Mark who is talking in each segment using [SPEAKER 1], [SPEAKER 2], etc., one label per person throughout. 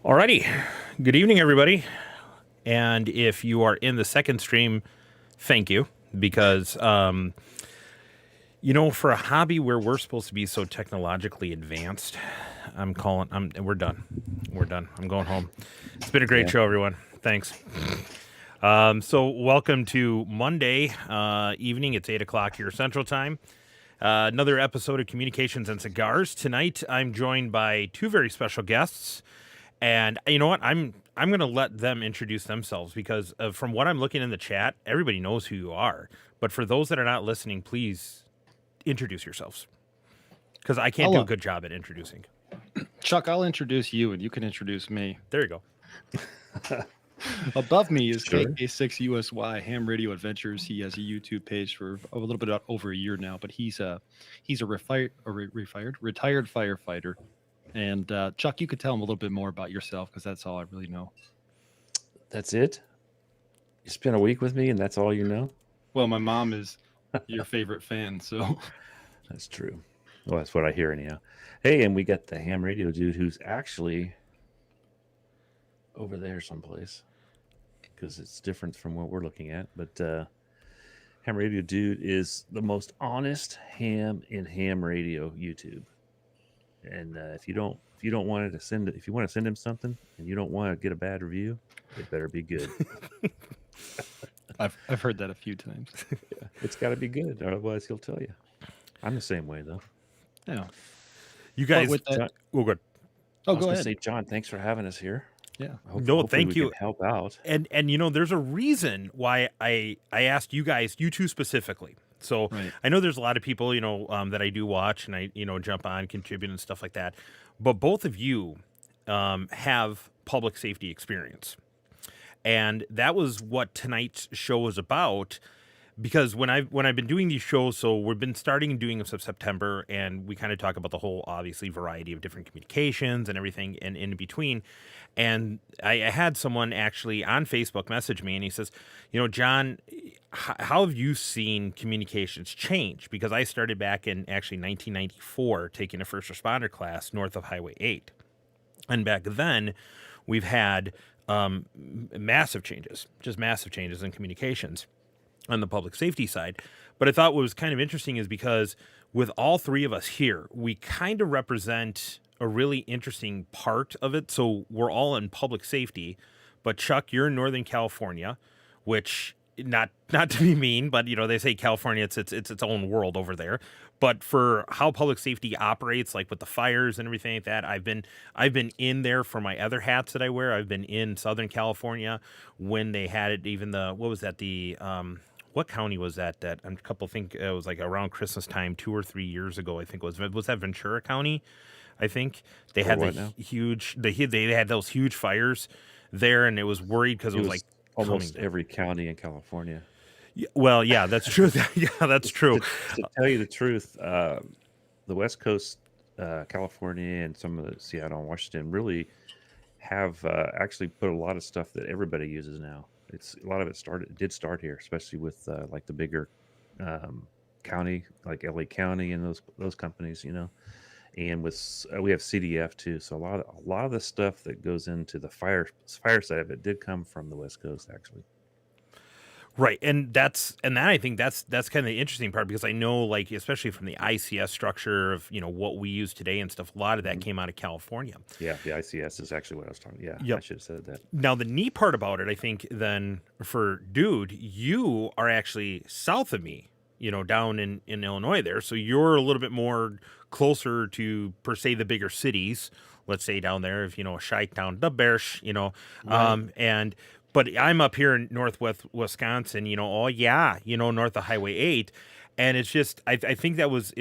[SPEAKER 1] Alrighty, good evening, everybody. And if you are in the second stream, thank you, because for a hobby where we're supposed to be so technologically advanced, we're done. We're done. I'm going home. It's been a great show, everyone. Thanks. So welcome to Monday evening. It's 8 o'clock here Central Time. Another episode of Communications and Cigars. Tonight, I'm joined by two very special guests. And you know what? I'm going to let them introduce themselves because from what I'm looking in the chat, everybody knows who you are. But for those that are not listening, please introduce yourselves because I can't do a good job at introducing.
[SPEAKER 2] Chuck, I'll introduce you and you can introduce me.
[SPEAKER 1] There you go.
[SPEAKER 2] Above me is KK6USY Ham Radio Adventures. He has a YouTube page for a little bit over a year now, but he's a retired firefighter. And Chuck, you could tell him a little bit more about yourself because that's all I really know.
[SPEAKER 3] That's it? You spent a week with me and that's all you know?
[SPEAKER 2] Well, my mom is your favorite fan, so.
[SPEAKER 3] That's true. Well, that's what I hear anyhow. Hey, and we got the ham radio dude who's actually over there someplace because it's different from what we're looking at. But ham radio dude is the most honest ham in ham radio YouTube. And if you don't want to send it, if you want to send him something and you don't want to get a bad review, it better be good.
[SPEAKER 2] I've heard that a few times.
[SPEAKER 3] Yeah, it's got to be good, otherwise he'll tell you. I'm the same way though.
[SPEAKER 2] Yeah.
[SPEAKER 1] You guys,
[SPEAKER 3] John,
[SPEAKER 1] good.
[SPEAKER 2] Oh, go ahead.
[SPEAKER 3] Say, John, thanks for having us here.
[SPEAKER 2] Yeah.
[SPEAKER 1] Thank you.
[SPEAKER 3] Can help out.
[SPEAKER 1] And there's a reason why I asked you guys, you two specifically. So right. I know there's a lot of people, that I do watch and I, jump on, contribute and stuff like that. But both of you have public safety experience. And that was what tonight's show was about. Because when I've been doing these shows, so we've been starting doing them since September, and we kind of talk about the whole, obviously, variety of different communications and everything and in between. And I had someone actually on Facebook message me, and he says, John, how have you seen communications change? Because I started back in actually 1994 taking a first responder class north of Highway 8. And back then, we've had massive changes in communications on the public safety side. But I thought what was kind of interesting is because with all three of us here, we kind of represent a really interesting part of it. So we're all in public safety, but Chuck, you're in Northern California, which not to be mean, but they say California, it's its own world over there. But for how public safety operates, like with the fires and everything like that, I've been in there for my other hats that I wear. I've been in Southern California when they had it, even what county was that? That a couple think it was like around Christmas time, 2 or 3 years ago. I think was that Ventura County. I think they had they had those huge fires there, and it was worried because it was like
[SPEAKER 3] almost every county in California.
[SPEAKER 1] Yeah, well, yeah, that's true. Yeah, that's true.
[SPEAKER 3] To tell you the truth, the West Coast, California, and some of the Seattle and Washington really have actually put a lot of stuff that everybody uses now. A lot of it did start here, especially with like the bigger county, like LA County and those companies, and with we have CDF too. So a lot of the stuff that goes into the fire side of it did come from the West Coast actually.
[SPEAKER 1] Right, and I think that's kind of the interesting part because I know, like, especially from the ICS structure of what we use today and stuff, a lot of that came out of California.
[SPEAKER 3] Yeah, the ICS is actually what I was talking. Yeah,
[SPEAKER 1] yep.
[SPEAKER 3] I should have said that.
[SPEAKER 1] Now the neat part about it, I think, then for Dude, you are actually south of me, down in Illinois there, so you're a little bit more closer to per se the bigger cities. Let's say down there, if a Chi-town, the Bears,
[SPEAKER 3] right.
[SPEAKER 1] but I'm up here in northwest Wisconsin, oh yeah, north of Highway 8. And it's just, I think that was,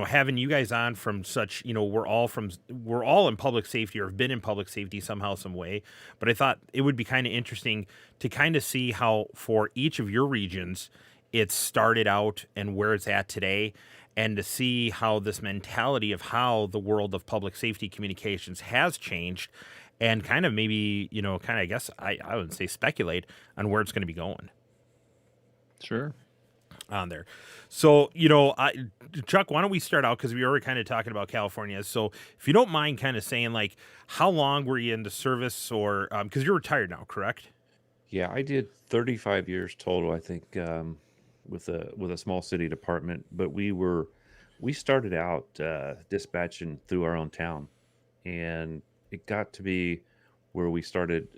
[SPEAKER 1] having you guys on from such, we're all in public safety or have been in public safety somehow, some way. But I thought it would be kind of interesting to kind of see how for each of your regions, it started out and where it's at today, and to see how this mentality of how the world of public safety communications has changed, and kind of maybe, kind of, I guess I would say speculate on where it's going to be going
[SPEAKER 2] Sure.
[SPEAKER 1] on there. So, Chuck, why don't we start out, because we were kind of talking about California. So if you don't mind kind of saying, like, how long were you into service, or because you're retired now, correct?
[SPEAKER 3] Yeah, I did 35 years total, I think, with a small city department. But we started out dispatching through our own town, and it got to be where we started.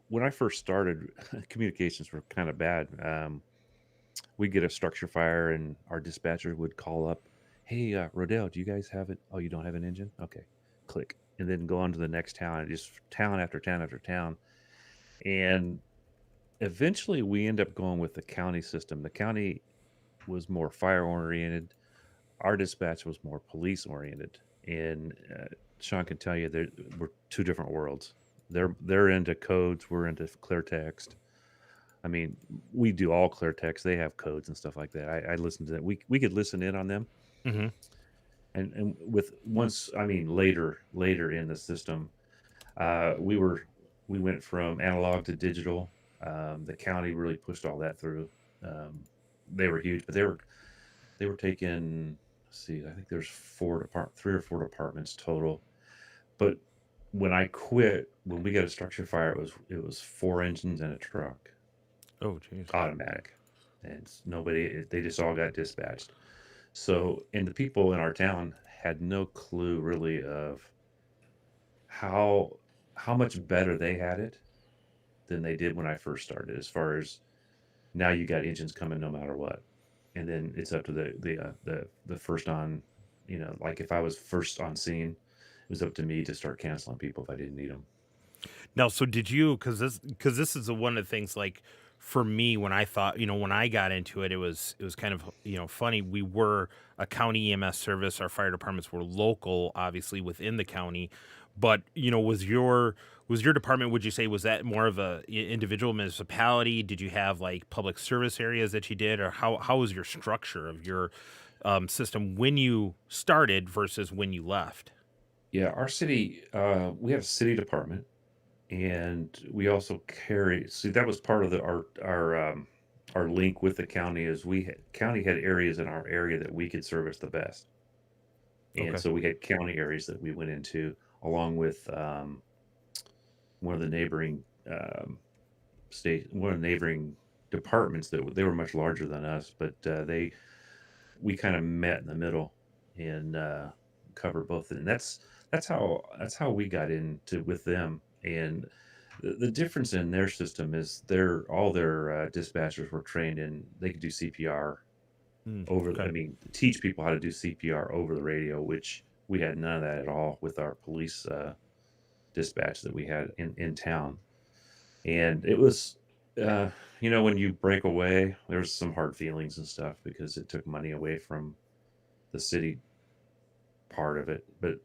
[SPEAKER 3] When I first started, communications were kind of bad. We'd get a structure fire, and our dispatcher would call up, "Hey, Rodell, do you guys have it? Oh, you don't have an engine? Okay, click," and then go on to the next town, and just town after town after town, and eventually we end up going with the county system. The county was more fire oriented. Our dispatch was more police oriented. And Sean can tell you that we're two different worlds. They're into codes. We're into clear text. I mean, we do all clear text. They have codes and stuff like that. I listen to them. We could listen in on them.
[SPEAKER 1] Mm-hmm.
[SPEAKER 3] And with once, I mean, later in the system, we went from analog to digital. The county really pushed all that through. They were huge, but they were taking. Let's see, I think there's 3 or 4 departments total. But when I quit, when we got a structure fire, it was 4 engines and a truck.
[SPEAKER 1] Oh, geez.
[SPEAKER 3] Automatic, and nobody. They just all got dispatched. So, and the people in our town had no clue really of how much better they had it than they did when I first started. As far as now, you got engines coming no matter what, and then it's up to the first on. Like if I was first on scene, it was up to me to start canceling people if I didn't need them.
[SPEAKER 1] Now, so did you? Because this is one of the things. Like for me, when I thought, when I got into it, it was kind of funny. We were a county EMS service. Our fire departments were local, obviously within the county. But was your department? Would you say was that more of a individual municipality? Did you have like public service areas that you did, or how was your structure of your system when you started versus when you left?
[SPEAKER 3] Yeah, our city, we have a city department, and we also carry. See, that was part of our link with the county. Is county had areas in our area that we could service the best, and
[SPEAKER 1] Okay.
[SPEAKER 3] so we had county areas that we went into along with one of the neighboring one of the neighboring departments that they were much larger than us, but we kind of met in the middle and covered both. And that's how we got into with them. And the difference in their system is all their dispatchers were trained in, they could do CPR
[SPEAKER 1] Okay.
[SPEAKER 3] I mean, teach people how to do CPR over the radio, which we had none of that at all with our police dispatch that we had in town. And it was, when you break away, there's some hard feelings and stuff because it took money away from the city part of it. But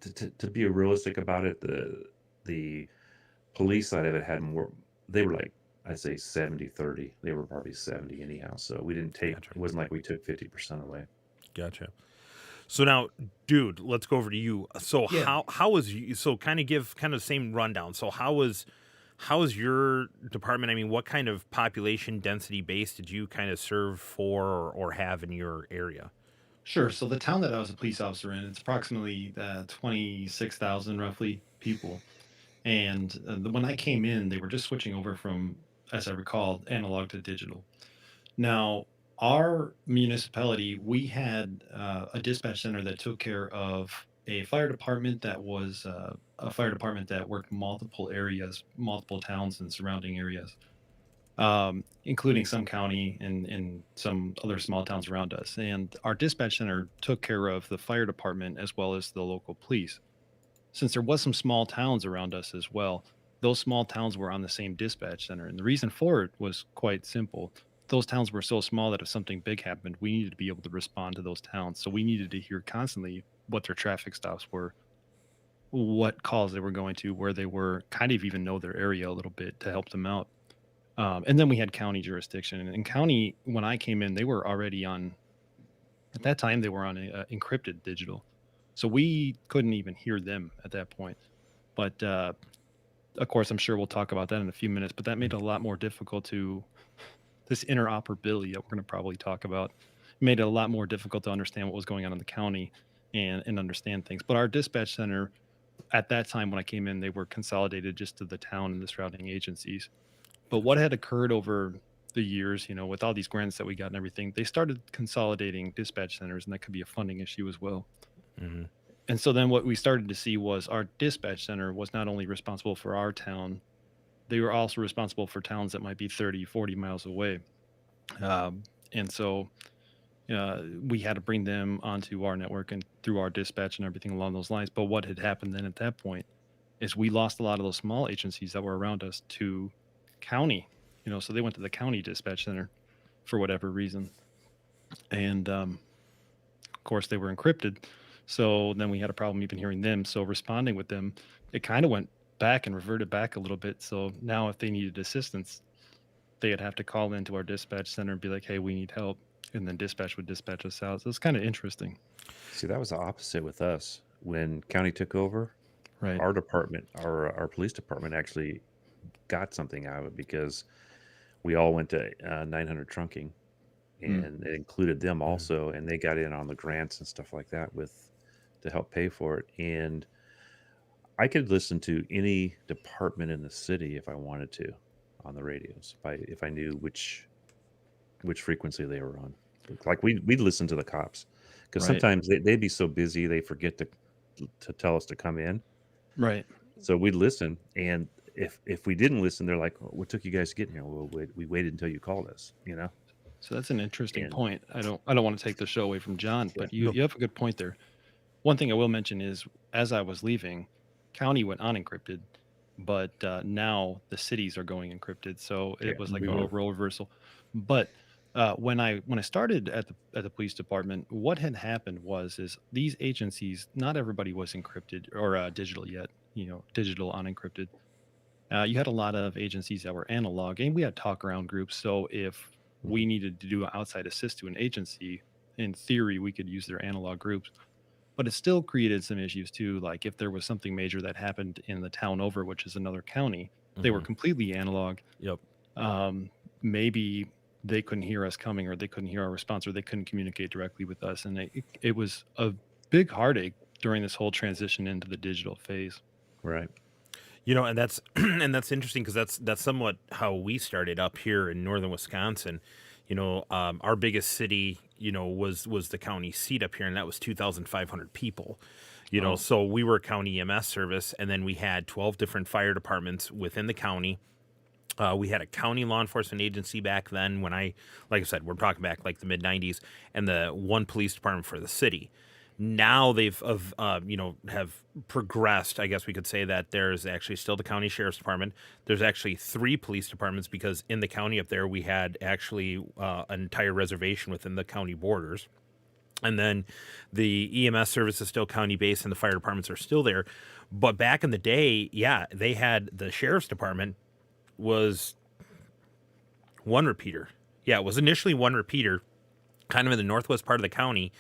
[SPEAKER 3] to be realistic about it, the police side of it had more. They were like, I'd say 70-30. They were probably 70 anyhow. So we didn't take.
[SPEAKER 1] Gotcha.
[SPEAKER 3] It wasn't like we took 50% away.
[SPEAKER 1] Gotcha. So now, dude, let's go over to you. So
[SPEAKER 2] Yeah.
[SPEAKER 1] how was you? So kind of give kind of the same rundown. So how was your department? I mean, what kind of population density base did you kind of serve for, or have in your area?
[SPEAKER 2] Sure. So the town that I was a police officer in, it's approximately 26,000 roughly people. And when I came in, they were just switching over from, as I recall, analog to digital. Now, our municipality, we had a dispatch center that took care of a fire department that was a fire department that worked multiple areas, multiple towns and surrounding areas, including some county and some other small towns around us. And our dispatch center took care of the fire department as well as the local police. Since there was some small towns around us as well, those small towns were on the same dispatch center. And the reason for it was quite simple. Those towns were so small that if something big happened, we needed to be able to respond to those towns. So we needed to hear constantly what their traffic stops were, what calls they were going to, where they were, kind of even know their area a little bit to help them out. And then we had county jurisdiction. And in county, when I came in, they were already on, at that time, they were on a encrypted digital. So we couldn't even hear them at that point. But of course, I'm sure we'll talk about that in a few minutes, but that made it a lot more difficult to, this interoperability that we're going to probably talk about, made it a lot more difficult to understand what was going on in the county and understand things. But our dispatch center, at that time when I came in, they were consolidated just to the town and the surrounding agencies. But what had occurred over the years, with all these grants that we got and everything, they started consolidating dispatch centers, and that could be a funding issue as well.
[SPEAKER 1] Mhm.
[SPEAKER 2] And so then what we started to see was our dispatch center was not only responsible for our town, they were also responsible for towns that might be 30, 40 miles away. And so we had to bring them onto our network and through our dispatch and everything along those lines. But what had happened then at that point is we lost a lot of those small agencies that were around us to county, so they went to the county dispatch center for whatever reason. And of course, they were encrypted. So then we had a problem even hearing them. So responding with them, it kind of went back and reverted back a little bit. So now if they needed assistance, they'd have to call into our dispatch center and be like, hey, we need help. And then dispatch would dispatch us out. So it's kind of interesting.
[SPEAKER 3] See, that was the opposite with us. When county took over,
[SPEAKER 2] Right.
[SPEAKER 3] our department, our police department actually got something out of it because we all went to 900 Trunking, and it included them also, and they got in on the grants and stuff like that to help pay for it. And I could listen to any department in the city if I wanted to on the radios, if I knew which frequency they were on. Like we'd listen to the cops because
[SPEAKER 2] Right.
[SPEAKER 3] sometimes they'd be so busy they forget to tell us to come in.
[SPEAKER 2] Right.
[SPEAKER 3] So we'd listen, and if we didn't listen, they're like, "What took you guys to get here?" Well, we waited until you called us.
[SPEAKER 2] So that's an interesting
[SPEAKER 3] And
[SPEAKER 2] point. I don't want to take the show away from John,
[SPEAKER 3] yeah,
[SPEAKER 2] but you have a good point there. One thing I will mention is as I was leaving, county went unencrypted, but now the cities are going encrypted. So
[SPEAKER 3] yeah,
[SPEAKER 2] it was like
[SPEAKER 3] we
[SPEAKER 2] a
[SPEAKER 3] were.
[SPEAKER 2] role reversal. But when I started at the police department, what had happened is these agencies, not everybody was encrypted or digital yet. Digital unencrypted. You had a lot of agencies that were analog, and we had talk around groups. So if we needed to do an outside assist to an agency, in theory, we could use their analog groups. But it still created some issues too. Like if there was something major that happened in the town over, which is another county, they were
[SPEAKER 1] Mhm.
[SPEAKER 2] completely analog.
[SPEAKER 1] Yep.
[SPEAKER 2] Maybe they couldn't hear us coming, or they couldn't hear our response, or they couldn't communicate directly with us. And it was a big heartache during this whole transition into the digital phase.
[SPEAKER 3] Right.
[SPEAKER 1] And that's and that's interesting because that's somewhat how we started up here in northern Wisconsin. Our biggest city, was the county seat up here, and that was 2,500 people.
[SPEAKER 2] Oh.
[SPEAKER 1] So we were a county EMS service, and then we had 12 different fire departments within the county. We had a county law enforcement agency back then like I said, we're talking back like the mid 90s, and the one police department for the city. Now they've have progressed. I guess we could say that there's actually still the county sheriff's department. There's actually 3 police departments because in the county up there we had actually an entire reservation within the county borders. And then the EMS service is still county based and the fire departments are still there. But back in the day, yeah, they had the sheriff's department was one repeater. Yeah, it was initially one repeater, kind of in the northwest part of the county.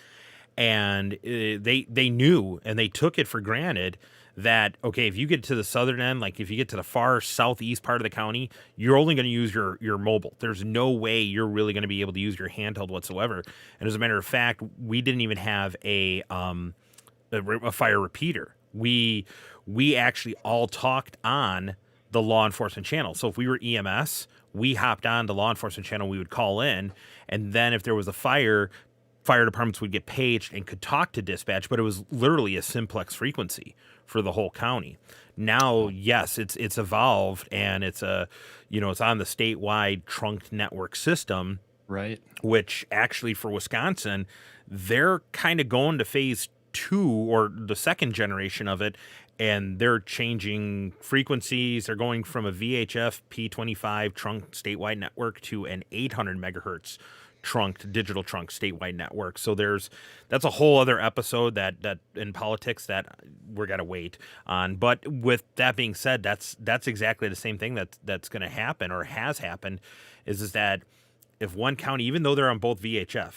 [SPEAKER 1] And they knew and they took it for granted that, okay, if you get to the southern end, like if you get to the far southeast part of the county, you're only going to use your mobile. There's no way you're really going to be able to use your handheld whatsoever. And as a matter of fact, we didn't even have a fire repeater. We actually all talked on the law enforcement channel. So if we were EMS, we hopped on the law enforcement channel, we would call in, and then if there was a fire departments would get paged and could talk to dispatch, but it was literally a simplex frequency for the whole county. Now, yes, it's evolved, and it's it's on the statewide trunked network system,
[SPEAKER 2] Right.
[SPEAKER 1] which actually for Wisconsin, they're kind of going to phase 2 or the second generation of it, and they're changing frequencies. They're going from a VHF P25 trunk statewide network to an 800 megahertz trunked digital trunk statewide network. So that's a whole other episode that in politics that we're gonna wait on. But with that being said, that's exactly the same thing that's going to happen or has happened, is that if one county, even though they're on both VHF,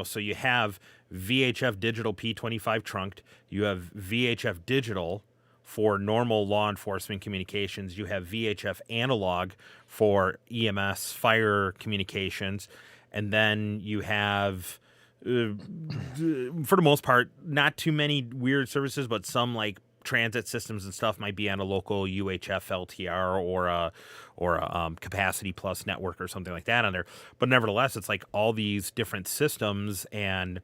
[SPEAKER 1] so you have VHF digital P25 trunked, you have VHF digital for normal law enforcement communications, you have VHF analog for EMS fire communications, and then you have, for the most part, not too many weird services, but some like transit systems and stuff might be on a local UHF LTR or a capacity plus network or something like that on there. But nevertheless, it's like all these different systems, and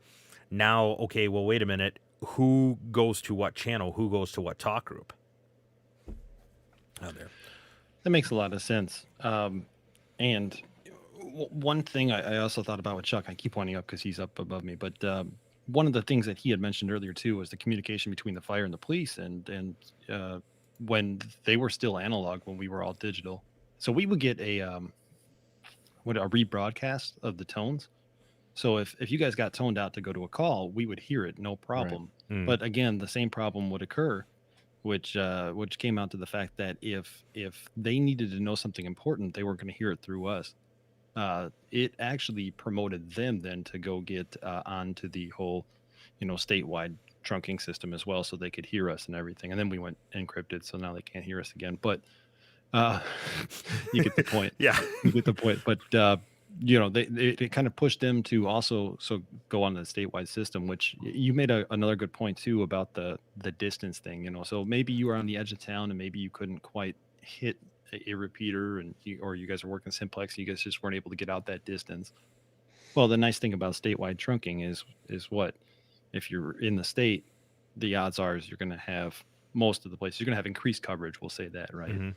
[SPEAKER 1] now, okay, well, wait a minute, who goes to what channel? Who goes to what talk group? Out there.
[SPEAKER 2] That makes a lot of sense. And one thing I also thought about with Chuck, I keep pointing up because he's up above me, but one of the things that he had mentioned earlier too was the communication between the fire and the police, and when they were still analog, when we were all digital. So we would get a rebroadcast of the tones. So if you guys got toned out to go to a call, we would hear it, no problem.
[SPEAKER 3] Right.
[SPEAKER 2] But again, the same problem would occur, which came out to the fact that if they needed to know something important, they weren't going to hear it through us. It actually promoted them then to go get onto the whole, statewide trunking system as well, so they could hear us and everything. And then we went encrypted, so now they can't hear us again. But you get the point.
[SPEAKER 1] Yeah.
[SPEAKER 2] You get the point. But they kind of pushed them to also go on the statewide system, which you made another good point too about the distance thing. So maybe you were on the edge of town and maybe you couldn't quite hit a repeater, or you guys are working simplex, you guys just weren't able to get out that distance. Well, the nice thing about statewide trunking is what, if you're in the state, the odds are is you're going to have most of the places, you're going to have increased coverage, we'll say that, right?
[SPEAKER 1] Mm-hmm.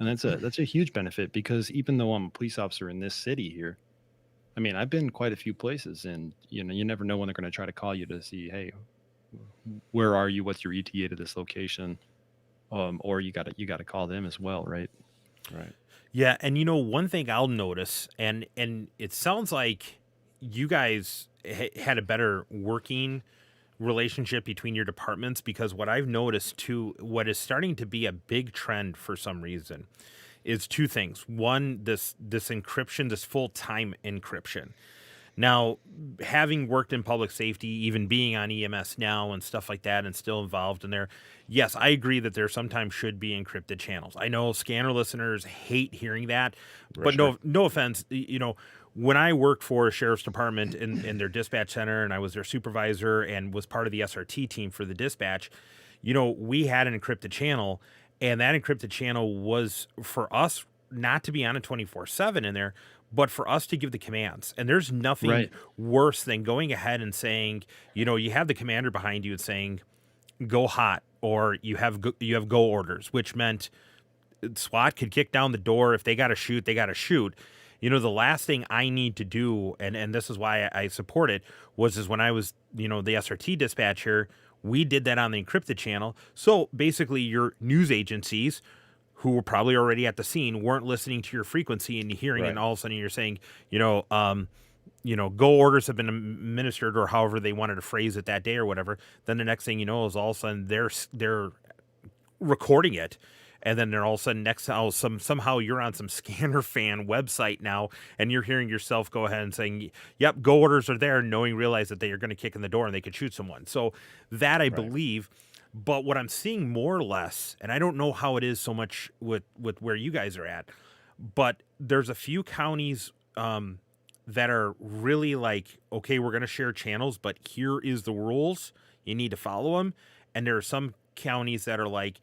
[SPEAKER 2] And that's a huge benefit, because even though I'm a police officer in this city here, I mean, I've been quite a few places, and you never know when they're going to try to call you to see, hey, where are you? What's your ETA to this location? Or you got to call them as well, right?
[SPEAKER 3] Right.
[SPEAKER 1] Yeah, and one thing I'll notice, and it sounds like you guys had a better working relationship between your departments, because what I've noticed too, what is starting to be a big trend for some reason, is two things. One, this encryption, this full-time encryption. Now, having worked in public safety, even being on EMS now and stuff like that, and still involved in there, yes, I agree that there sometimes should be encrypted channels. I know scanner listeners hate hearing that, but no offense, when I worked for a sheriff's department in their dispatch center, and I was their supervisor and was part of the SRT team for the dispatch, we had an encrypted channel, and that encrypted channel was for us not to be on a 24/7 in there, but for us to give the commands. And there's nothing worse than going ahead and saying, you have the commander behind you and saying, go hot, or you have go orders, which meant SWAT could kick down the door. If they got to shoot, they got to shoot. The last thing I need to do, and this is why I support it, is when I was, the SRT dispatcher, we did that on the encrypted channel. So basically your news agencies, who were probably already at the scene, weren't listening to your frequency and hearing it, and all of a sudden you're saying, go orders have been administered, or however they wanted to phrase it that day or whatever. Then the next thing you know is all of a sudden they're recording it, and then they're all of a sudden somehow you're on some scanner fan website now, and you're hearing yourself go ahead and saying, yep, go orders are there, realize that they are going to kick in the door and they could shoot someone. So that I believe. But what I'm seeing more or less, and I don't know how it is so much with where you guys are at, but there's a few counties that are really like, okay, we're going to share channels, but here is the rules. You need to follow them. And there are some counties that are like,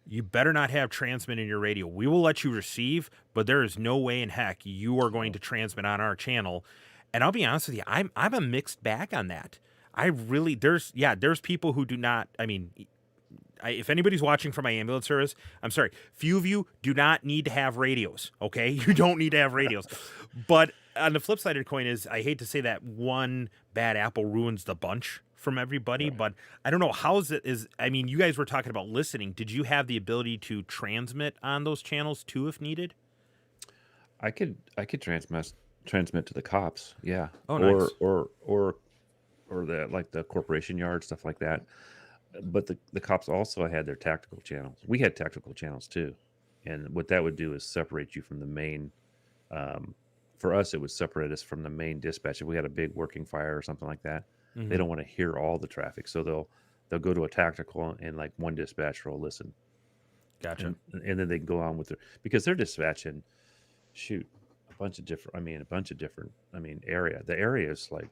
[SPEAKER 1] you better not have transmit in your radio. We will let you receive, but there is no way in heck you are going to transmit on our channel. And I'll be honest with you, I'm a mixed bag on that. There's people who do not, if anybody's watching from my ambulance service, I'm sorry. Few of you do not need to have radios. Okay, you don't need to have radios. But on the flip side of the coin is, I hate to say that one bad apple ruins the bunch from everybody, but I don't know I mean, you guys were talking about listening. Did you have the ability to transmit on those channels too, if needed?
[SPEAKER 3] I could transmit to the cops, yeah,
[SPEAKER 1] Oh, nice.
[SPEAKER 3] or the corporation yard, stuff like that. But the cops also had their tactical channels. We had tactical channels too, and what that would do is separate you from the main. For us, it would separate us from the main dispatch. If we had a big working fire or something like that, they don't want to hear all the traffic, so they'll go to a tactical, and like one dispatcher will listen,
[SPEAKER 1] Gotcha.
[SPEAKER 3] and then they can go on with because they're dispatching, shoot, a bunch of different. Area. The area is like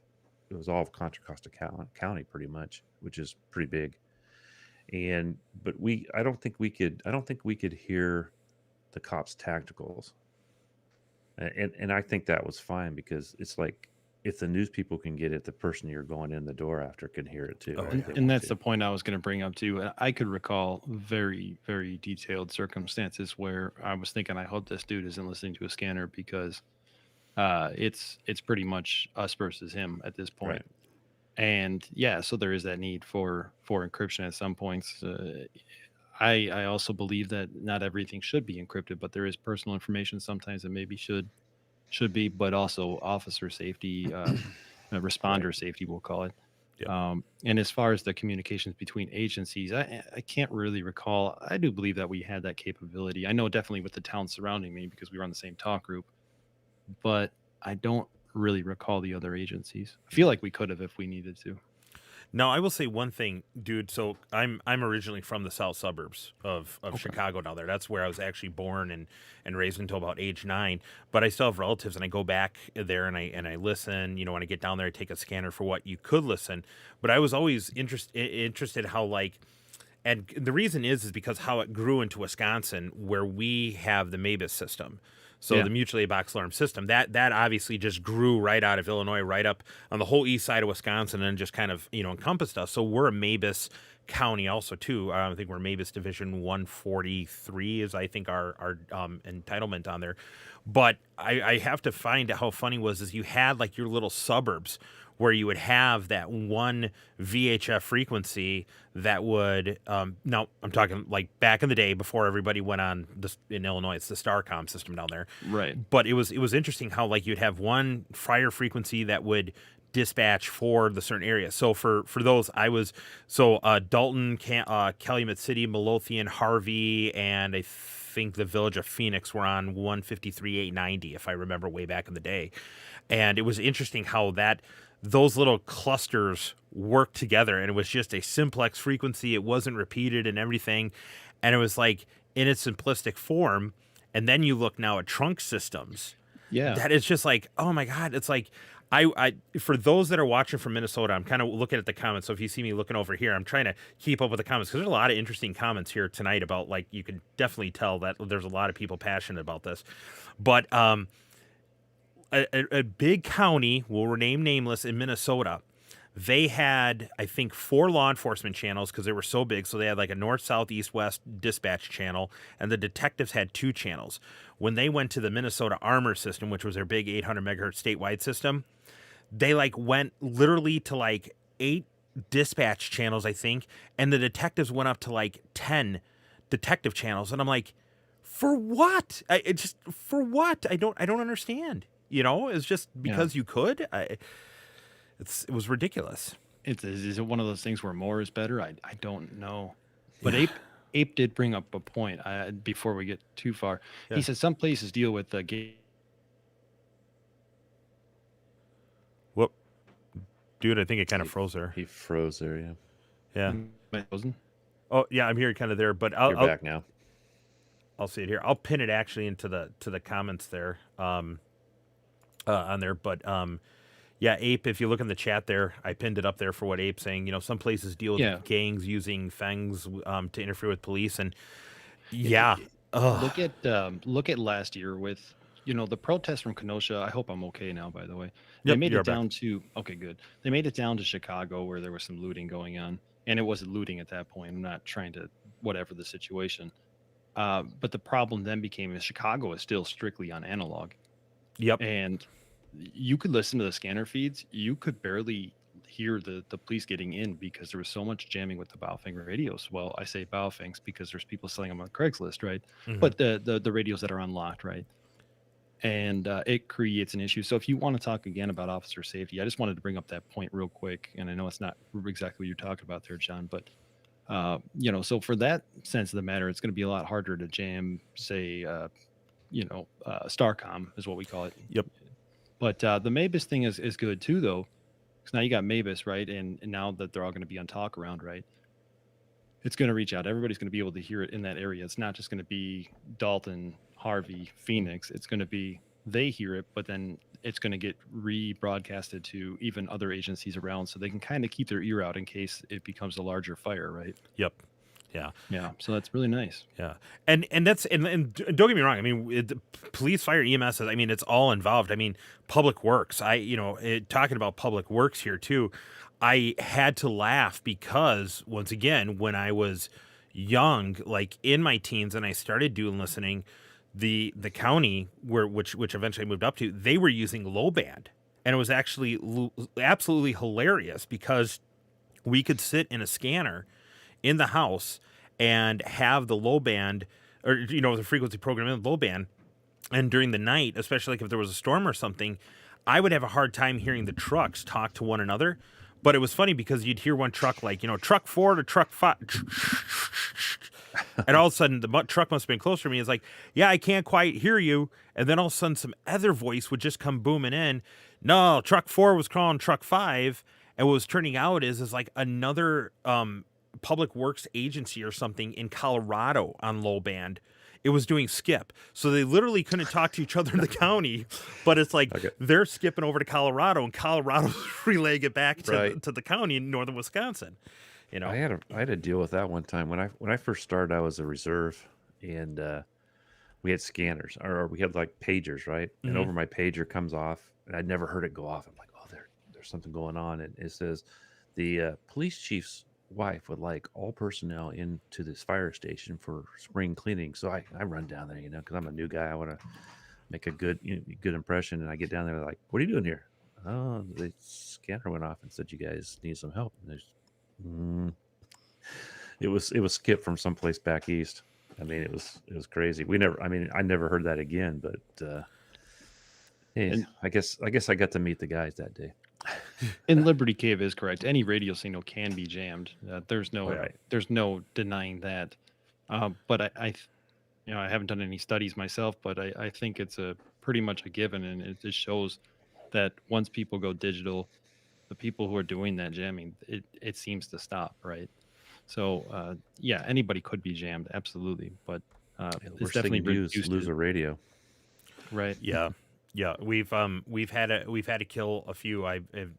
[SPEAKER 3] it was all of Contra Costa County pretty much, which is pretty big. But I don't think we could hear the cops' tacticals, and I think that was fine because it's like if the news people can get it, the person you're going in the door after can hear it too.
[SPEAKER 1] Oh,
[SPEAKER 3] Right?
[SPEAKER 1] yeah.
[SPEAKER 3] If they
[SPEAKER 2] And
[SPEAKER 3] want
[SPEAKER 2] that's
[SPEAKER 3] to.
[SPEAKER 2] the point I was going to bring up too. I could recall very, very detailed circumstances where I was thinking, I hope this dude isn't listening to a scanner because it's pretty much us versus him at this point.
[SPEAKER 3] Right.
[SPEAKER 2] And yeah, so there is that need for encryption at some points. I also believe that not everything should be encrypted, but there is personal information sometimes that maybe should be, but also officer safety, responder safety, we'll call it.
[SPEAKER 1] Yep.
[SPEAKER 2] And as far as the communications between agencies, I can't really recall. I do believe that we had that capability. I know definitely with the town surrounding me because we were on the same talk group, but I don't really recall the other agencies. I feel like we could have if we needed to.
[SPEAKER 1] Now, I will say one thing, dude. So I'm originally from the south suburbs of Chicago down there. That's where I was actually born and raised until about age 9. But I still have relatives, and I go back there and I listen. You know, when I get down there, I take a scanner for what you could listen. But I was always interested how and the reason is because how it grew into Wisconsin, where we have the MABIS system. So
[SPEAKER 2] Yeah.
[SPEAKER 1] the mutually box alarm system that obviously just grew right out of Illinois, right up on the whole east side of Wisconsin, and just kind of encompassed us. So we're a MABIS county also too. I think we're MABIS Division 143 is I think our entitlement on there. But I have to find out how funny is you had like your little suburbs where you would have that one VHF frequency that would now I'm talking like back in the day before everybody went on this in Illinois, it's the Starcom system down there.
[SPEAKER 2] Right.
[SPEAKER 1] But it was interesting how like you'd have one fire frequency that would dispatch for the certain area. So for those I was Dalton, Calumet City, Midlothian, Harvey, and I think the village of Phoenix were on 153.890 if I remember way back in the day. And it was interesting how those little clusters worked together, and it was just a simplex frequency. It wasn't repeated and everything. And it was like in its simplistic form. And then you look now at trunk systems.
[SPEAKER 2] Yeah.
[SPEAKER 1] That is just like, oh my God. It's like, I for those that are watching from Minnesota, I'm kind of looking at the comments. So if you see me looking over here, I'm trying to keep up with the comments because there's a lot of interesting comments here tonight about like, you can definitely tell that there's a lot of people passionate about this. But, a big county, we'll rename nameless, in Minnesota, they had, I think, 4 law enforcement channels because they were so big. So they had like a north, south, east, west dispatch channel, and the detectives had 2 channels. When they went to the Minnesota Armor system, which was their big 800 megahertz statewide system, they like went literally to like 8 dispatch channels, I think, and the detectives went up to like 10 detective channels. And I'm like, for what? For what? I don't understand. It's just because you could. It was ridiculous.
[SPEAKER 2] Is it one of those things where more is better? I don't know. But Ape did bring up a point before we get too far.
[SPEAKER 1] Yeah.
[SPEAKER 2] He said some places deal with the
[SPEAKER 1] Whoop. Dude, I think it kind of froze there.
[SPEAKER 3] He froze there, yeah.
[SPEAKER 1] Yeah.
[SPEAKER 2] Am I frozen?
[SPEAKER 1] Oh, yeah, I'm here kind of there, but
[SPEAKER 3] You're back now.
[SPEAKER 1] I'll see it here. I'll pin it actually into the comments there. On there, but yeah, Ape, if you look in the chat there, I pinned it up there for what Ape's saying. Some places deal with gangs using fangs to interfere with police, and
[SPEAKER 2] look at last year with the protests from Kenosha. I hope I'm okay now, by the way. They made it down to good. They made it down to Chicago where there was some looting going on, and it wasn't looting at that point. I'm not trying to whatever the situation. But the problem then became is Chicago is still strictly on analog,
[SPEAKER 1] Yep.
[SPEAKER 2] and you could listen to the scanner feeds. You could barely hear the police getting in because there was so much jamming with the Baofeng radios. Well, I say Baofengs because there's people selling them on Craigslist, right?
[SPEAKER 1] Mhm.
[SPEAKER 2] But the radios that are unlocked, right? And it creates an issue. So if you want to talk again about officer safety, I just wanted to bring up that point real quick. And I know it's not exactly what you're talking about there, John, but so for that sense of the matter, it's going to be a lot harder to jam, say, Starcom is what we call it.
[SPEAKER 1] Yep.
[SPEAKER 2] But the Mabus thing is good too, though, because now you got Mabus, right? And now that they're all going to be on talk around, right? It's going to reach out. Everybody's going to be able to hear it in that area. It's not just going to be Dalton, Harvey, Phoenix. It's going to be they hear it, but then it's going to get rebroadcasted to even other agencies around, so they can kind of keep their ear out in case it becomes a larger fire, right?
[SPEAKER 1] Yep. Yeah.
[SPEAKER 2] Yeah. So that's really nice.
[SPEAKER 1] Yeah. And that's and don't get me wrong. I mean, police, fire, EMS. I mean, it's all involved. I mean, public works. Talking about public works here too. I had to laugh because once again, when I was young, like in my teens, and I started doing listening, the county which eventually I moved up to, they were using low band, and it was actually absolutely hilarious because we could sit in a scanner in the house and have the low band, or the frequency program in the low band, and during the night, especially like if there was a storm or something, I would have a hard time hearing the trucks talk to one another. But it was funny because you'd hear one truck like, truck 4 to truck 5. And all of a sudden, the truck must have been closer to me. It's like, yeah, I can't quite hear you. And then all of a sudden, some other voice would just come booming in. No, truck 4 was calling truck 5. And what was turning out is like another public works agency or something in Colorado on low band. It was doing skip. So they literally couldn't talk to each other in the county, but it's like they're skipping over to Colorado, and Colorado's relaying it back to the county in northern Wisconsin.
[SPEAKER 3] I had to deal with that one time when I first started. I was a reserve, and we had scanners, or we had like pagers, right?
[SPEAKER 1] Mm-hmm.
[SPEAKER 3] And over my pager comes off, and I'd never heard it go off. I'm like, oh, there's something going on, and it says the police chief's wife would like all personnel into this fire station for spring cleaning. So I run down there, because I'm a new guy. I want to make a good impression, and I get down there like, what are you doing here? Oh, the scanner went off and said you guys need some help. And it was skipped from someplace back east. I mean, it was crazy. I never heard that again. But hey, I guess I got to meet the guys that day.
[SPEAKER 2] And Liberty Cave is correct. Any radio signal can be jammed. There's no denying that. But I haven't done any studies myself, but I think it's a pretty much a given, and it just shows that once people go digital, the people who are doing that jamming, it seems to stop, right? So anybody could be jammed, absolutely, but it's definitely
[SPEAKER 3] lose a radio,
[SPEAKER 2] right?
[SPEAKER 1] Yeah, we've had to kill a few.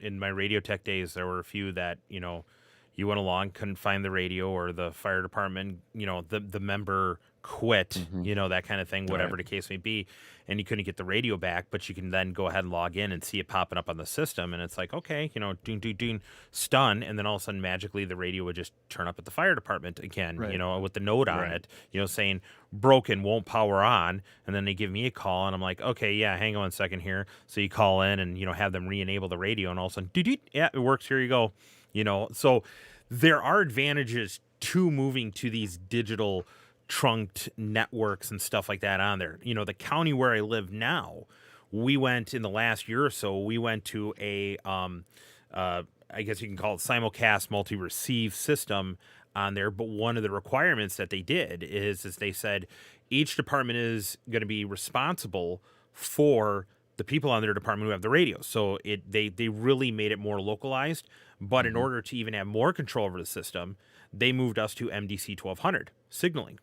[SPEAKER 1] In my radio tech days, there were a few that you went along, couldn't find the radio, or the fire department, the member quit, that kind of thing, whatever the case may be, and you couldn't get the radio back, but you can then go ahead and log in and see it popping up on the system, and it's like, okay, doon, stun, and then all of a sudden magically the radio would just turn up at the fire department again, with the note on it, saying broken, won't power on, and then they give me a call, and I'm like, okay, yeah, hang on a second here. So you call in and have them re-enable the radio, and all of a sudden, yeah, it works. Here you go. So there are advantages to moving to these digital trunked networks and stuff like that on there. The county where I live now, we went in the last year or so, we went to a, I guess you can call it simulcast multi-receive system on there. But one of the requirements that they did is they said each department is going to be responsible for the people on their department who have the radios. So they really made it more localized. But in order to even have more control over the system, they moved us to MDC 1200 signaling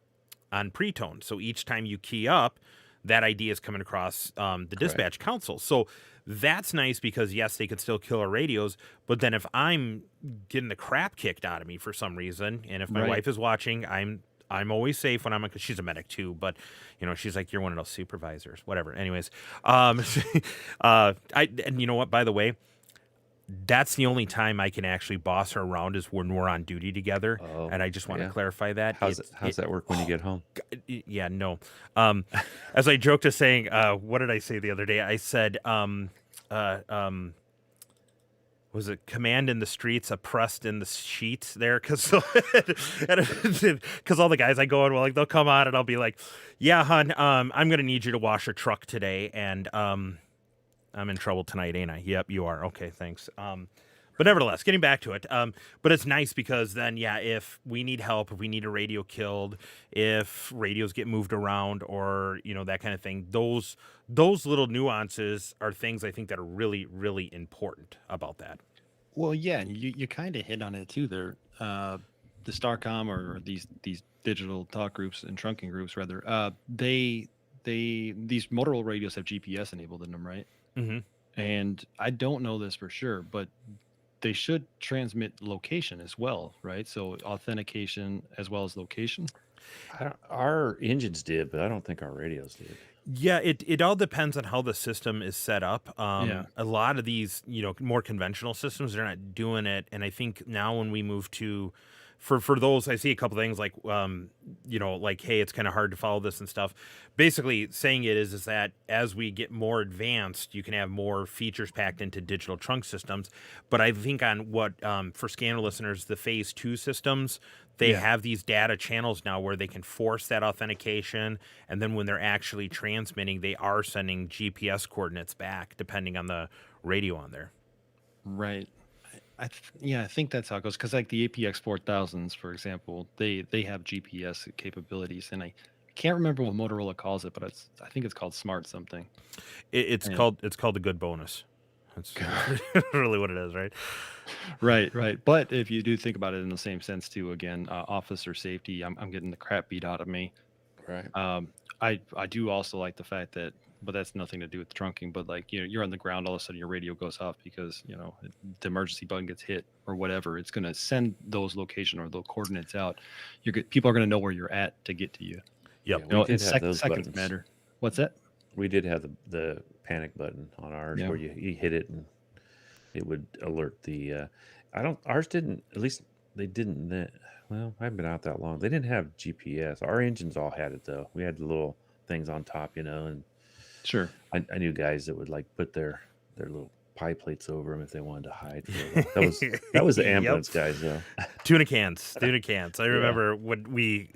[SPEAKER 1] on pre-tone. So each time you key up, that ID is coming across the dispatch console. So that's nice because, yes, they could still kill our radios. But then if I'm getting the crap kicked out of me for some reason, and if my wife is watching, I'm always safe when because she's a medic too, but she's like, you're one of those supervisors, whatever. Anyways, and you know what, by the way, That's the only time I can actually boss her around is when we're on duty together,
[SPEAKER 3] Oh,
[SPEAKER 1] and I just want to
[SPEAKER 3] yeah.
[SPEAKER 1] clarify that.
[SPEAKER 3] How's that work when you get home?
[SPEAKER 1] Yeah, no. Um, as I joked to saying, what did I say the other day? I said, uh, um, was it command in the streets, oppressed in the sheets there? Because all the guys I go in, well, like they'll come on and I'll be like, yeah, hon, I'm gonna need you to wash your truck today, and I'm in trouble tonight, ain't I? Yep, you are. Okay, thanks. But nevertheless, getting back to it, but it's nice because then, yeah, if we need help, if we need a radio killed, if radios get moved around, or that kind of thing, those little nuances are things I think that are really, really important about that.
[SPEAKER 2] Well, yeah, and you kind of hit on it too there. The Starcom or these digital talk groups and trunking groups rather, these Motorola radios have GPS enabled in them, right?
[SPEAKER 1] Hmm.
[SPEAKER 2] And I don't know this for sure, but they should transmit location as well, right? So authentication as well as location.
[SPEAKER 3] Our engines did, but I don't think our radios did.
[SPEAKER 1] Yeah, it all depends on how the system is set up.
[SPEAKER 2] Yeah.
[SPEAKER 1] A lot of these, more conventional systems, they're not doing it. And I think now when we move to, for those, I see a couple things like, like, hey, it's kind of hard to follow this and stuff. Basically, saying it is that as we get more advanced, you can have more features packed into digital trunk systems. But I think on what, for scanner listeners, the phase 2 systems, they
[SPEAKER 2] Yeah.
[SPEAKER 1] have these data channels now where they can force that authentication, and then when they're actually transmitting, they are sending GPS coordinates back depending on the radio on there.
[SPEAKER 2] Right. Yeah, I think that's how it goes. Because like the APX 4000s, for example, they have GPS capabilities, and I can't remember what Motorola calls it, but I think it's called Smart something.
[SPEAKER 1] It's
[SPEAKER 2] And
[SPEAKER 1] called a good bonus. That's really what it is, right?
[SPEAKER 2] right, right. But if you do think about it in the same sense too, again, officer safety, I'm getting the crap beat out of me.
[SPEAKER 3] Right.
[SPEAKER 2] I do also like the fact that, but that's nothing to do with trunking. But like you're on the ground, all of a sudden your radio goes off because the emergency button gets hit or whatever. It's going to send those location or those coordinates out. People are going to know where you're at to get to you.
[SPEAKER 1] Yep.
[SPEAKER 3] Yeah, we
[SPEAKER 2] And
[SPEAKER 3] did have those
[SPEAKER 2] seconds
[SPEAKER 3] buttons.
[SPEAKER 2] matter. What's that?
[SPEAKER 3] We did have the panic button on ours
[SPEAKER 2] Yeah.
[SPEAKER 3] where you hit it and it would alert the. Ours didn't. At least they didn't. Well, I haven't been out that long. They didn't have GPS. Our engines all had it though. We had the little things on top, and
[SPEAKER 2] Sure.
[SPEAKER 3] I knew guys that would like put their little pie plates over them if they wanted to hide. That was the
[SPEAKER 1] Yep.
[SPEAKER 3] ambulance guys though.
[SPEAKER 1] Tuna cans. I
[SPEAKER 3] Yeah.
[SPEAKER 1] remember when we,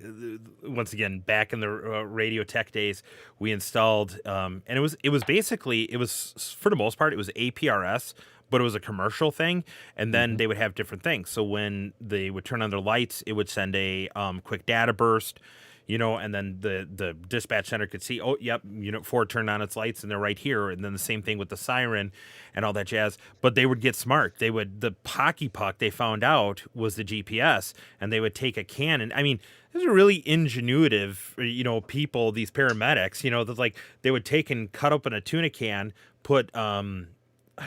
[SPEAKER 1] once again, back in the radio tech days, we installed, and it was basically, it was, for the most part, it was APRS, but it was a commercial thing, and then
[SPEAKER 3] Mhm.
[SPEAKER 1] they would have different things. So when they would turn on their lights, it would send a quick data burst, and then the dispatch center could see, oh, yep, Unit 4 turned on its lights and they're right here. And then the same thing with the siren and all that jazz. But they would get smart. The hockey puck they found out was the GPS, and they would take a cannon. I mean, these are really ingenuitive, people, these paramedics, that's like they would take and cut open a tuna can, put, how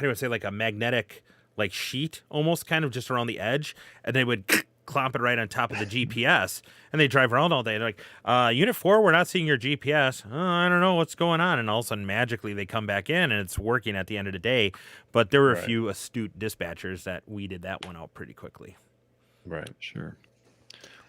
[SPEAKER 1] do I say, like a magnetic, like sheet almost kind of just around the edge, and they would clomp it right on top of the GPS, and they drive around all day. They're like, Unit 4, we're not seeing your GPS. Oh, I don't know what's going on. And all of a sudden, magically, they come back in, and it's working at the end of the day. But there were a
[SPEAKER 3] Right.
[SPEAKER 1] few astute dispatchers that weeded that one out pretty quickly.
[SPEAKER 3] Right.
[SPEAKER 2] Sure.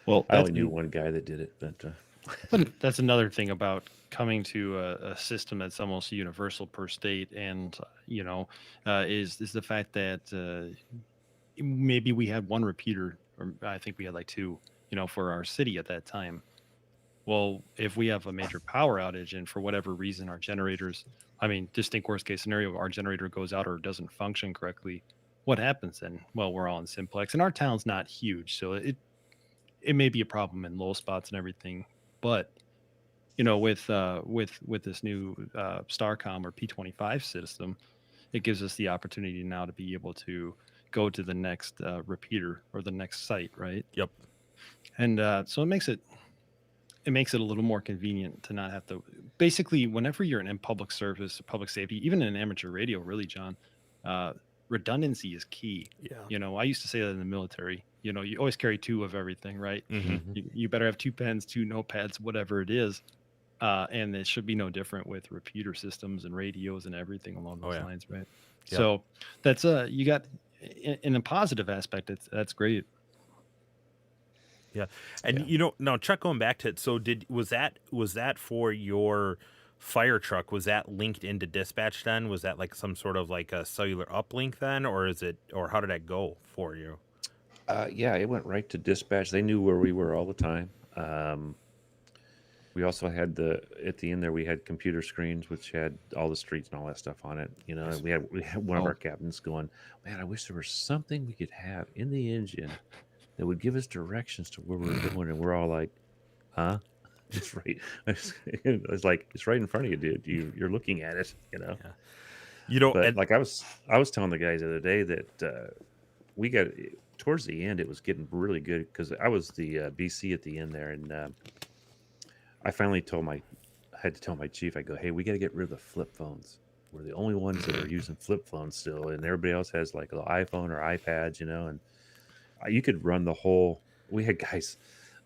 [SPEAKER 2] Well,
[SPEAKER 3] I only knew one guy that did it, but
[SPEAKER 2] that's another thing about coming to a system that's almost universal per state, and is the fact that maybe we had one repeater, or I think we had like two, for our city at that time. Well, if we have a major power outage and for whatever reason our generators, I mean, distinct worst case scenario, our generator goes out or doesn't function correctly, what happens then? Well, we're all in simplex, and our town's not huge, so it may be a problem in low spots and everything, but with this new Starcom or P25 system, it gives us the opportunity now to be able to go to the next repeater or the next site, right?
[SPEAKER 1] Yep.
[SPEAKER 2] And so it makes it a little more convenient to not have to. Basically, whenever you're in public service, public safety, even in amateur radio, really, John, redundancy is key.
[SPEAKER 1] Yeah.
[SPEAKER 2] I used to say that in the military. You always carry two of everything, right?
[SPEAKER 1] Mm-hmm.
[SPEAKER 2] You better have two pens, two notepads, whatever it is. And it should be no different with repeater systems and radios and everything along those
[SPEAKER 1] yeah.
[SPEAKER 2] lines, right?
[SPEAKER 1] Yep.
[SPEAKER 2] So that's you got in a positive aspect, that's great.
[SPEAKER 1] Yeah. And
[SPEAKER 3] Yeah.
[SPEAKER 1] now Chuck, going back to it, so was that for your fire truck? Was that linked into dispatch then? Was that like some sort of like a cellular uplink then, or how did that go for you?
[SPEAKER 3] Yeah, it went right to dispatch. They knew where we were all the time. We also had at the end there, we had computer screens which had all the streets and all that stuff on it. And we had one of our
[SPEAKER 2] Oh,
[SPEAKER 3] captains going, "Man, I wish there was something we could have in the engine that would give us directions to where we're going." And we're all like, "Huh?" It's right. It's like it's right in front of you, dude. You're looking at it.
[SPEAKER 1] Yeah.
[SPEAKER 3] But
[SPEAKER 1] And
[SPEAKER 3] like I was telling the guys the other day that we got towards the end, it was getting really good because I was the BC at the end there, and I finally had to tell my chief. I go, "Hey, we got to get rid of the flip phones. We're the only ones that are using flip phones still, and everybody else has like an iPhone or iPads. And you could run the whole. We had guys,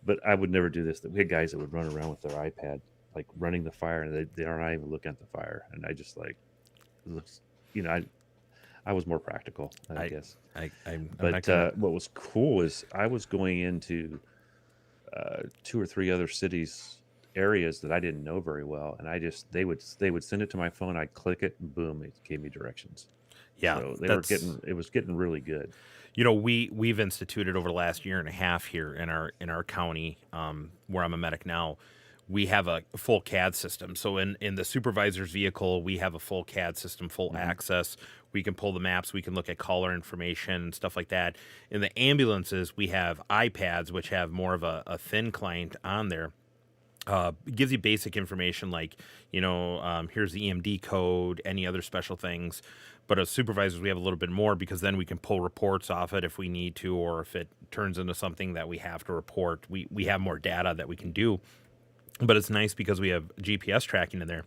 [SPEAKER 3] but I would never do this. That we had guys that would run around with their iPad, like running the fire, and they are not even looking at the fire. And I just like, looks, I was more practical, I
[SPEAKER 1] I,
[SPEAKER 3] guess.
[SPEAKER 1] I'm not
[SPEAKER 3] But
[SPEAKER 1] gonna.
[SPEAKER 3] what was cool is I was going into two or three other cities areas that I didn't know very well, and they would send it to my phone. I'd click it, and boom, it gave me directions.
[SPEAKER 1] Yeah,
[SPEAKER 3] So
[SPEAKER 1] that's
[SPEAKER 3] it was getting really good.
[SPEAKER 1] we've instituted over the last year and a half here in our county, where I'm a medic now. We have a full CAD system. So in the supervisor's vehicle, we have a full CAD system, full
[SPEAKER 3] Hmm.
[SPEAKER 1] access. We can pull the maps, we can look at caller information and stuff like that. In the ambulances, we have iPads, which have more of a thin client on there. It gives you basic information like, here's the EMD code, any other special things. But as supervisors, we have a little bit more because then we can pull reports off it if we need to, or if it turns into something that we have to report, we have more data that we can do. But it's nice because we have GPS tracking in there.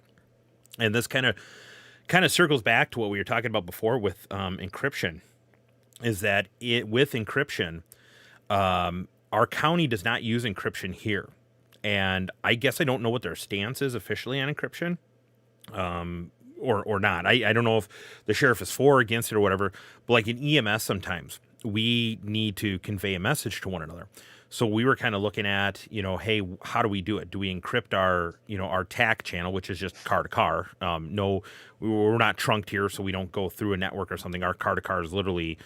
[SPEAKER 1] And this kind of circles back to what we were talking about before with encryption, is that with encryption, our county does not use encryption here. And I guess I don't know what their stance is officially on encryption, or not. I don't know if the sheriff is for or against it or whatever. But like in EMS, sometimes we need to convey a message to one another. So we were kind of looking at, hey, how do we do it? Do we encrypt our TAC channel, which is just car to car? No, we're not trunked here, so we don't go through a network or something. Our car to car is literally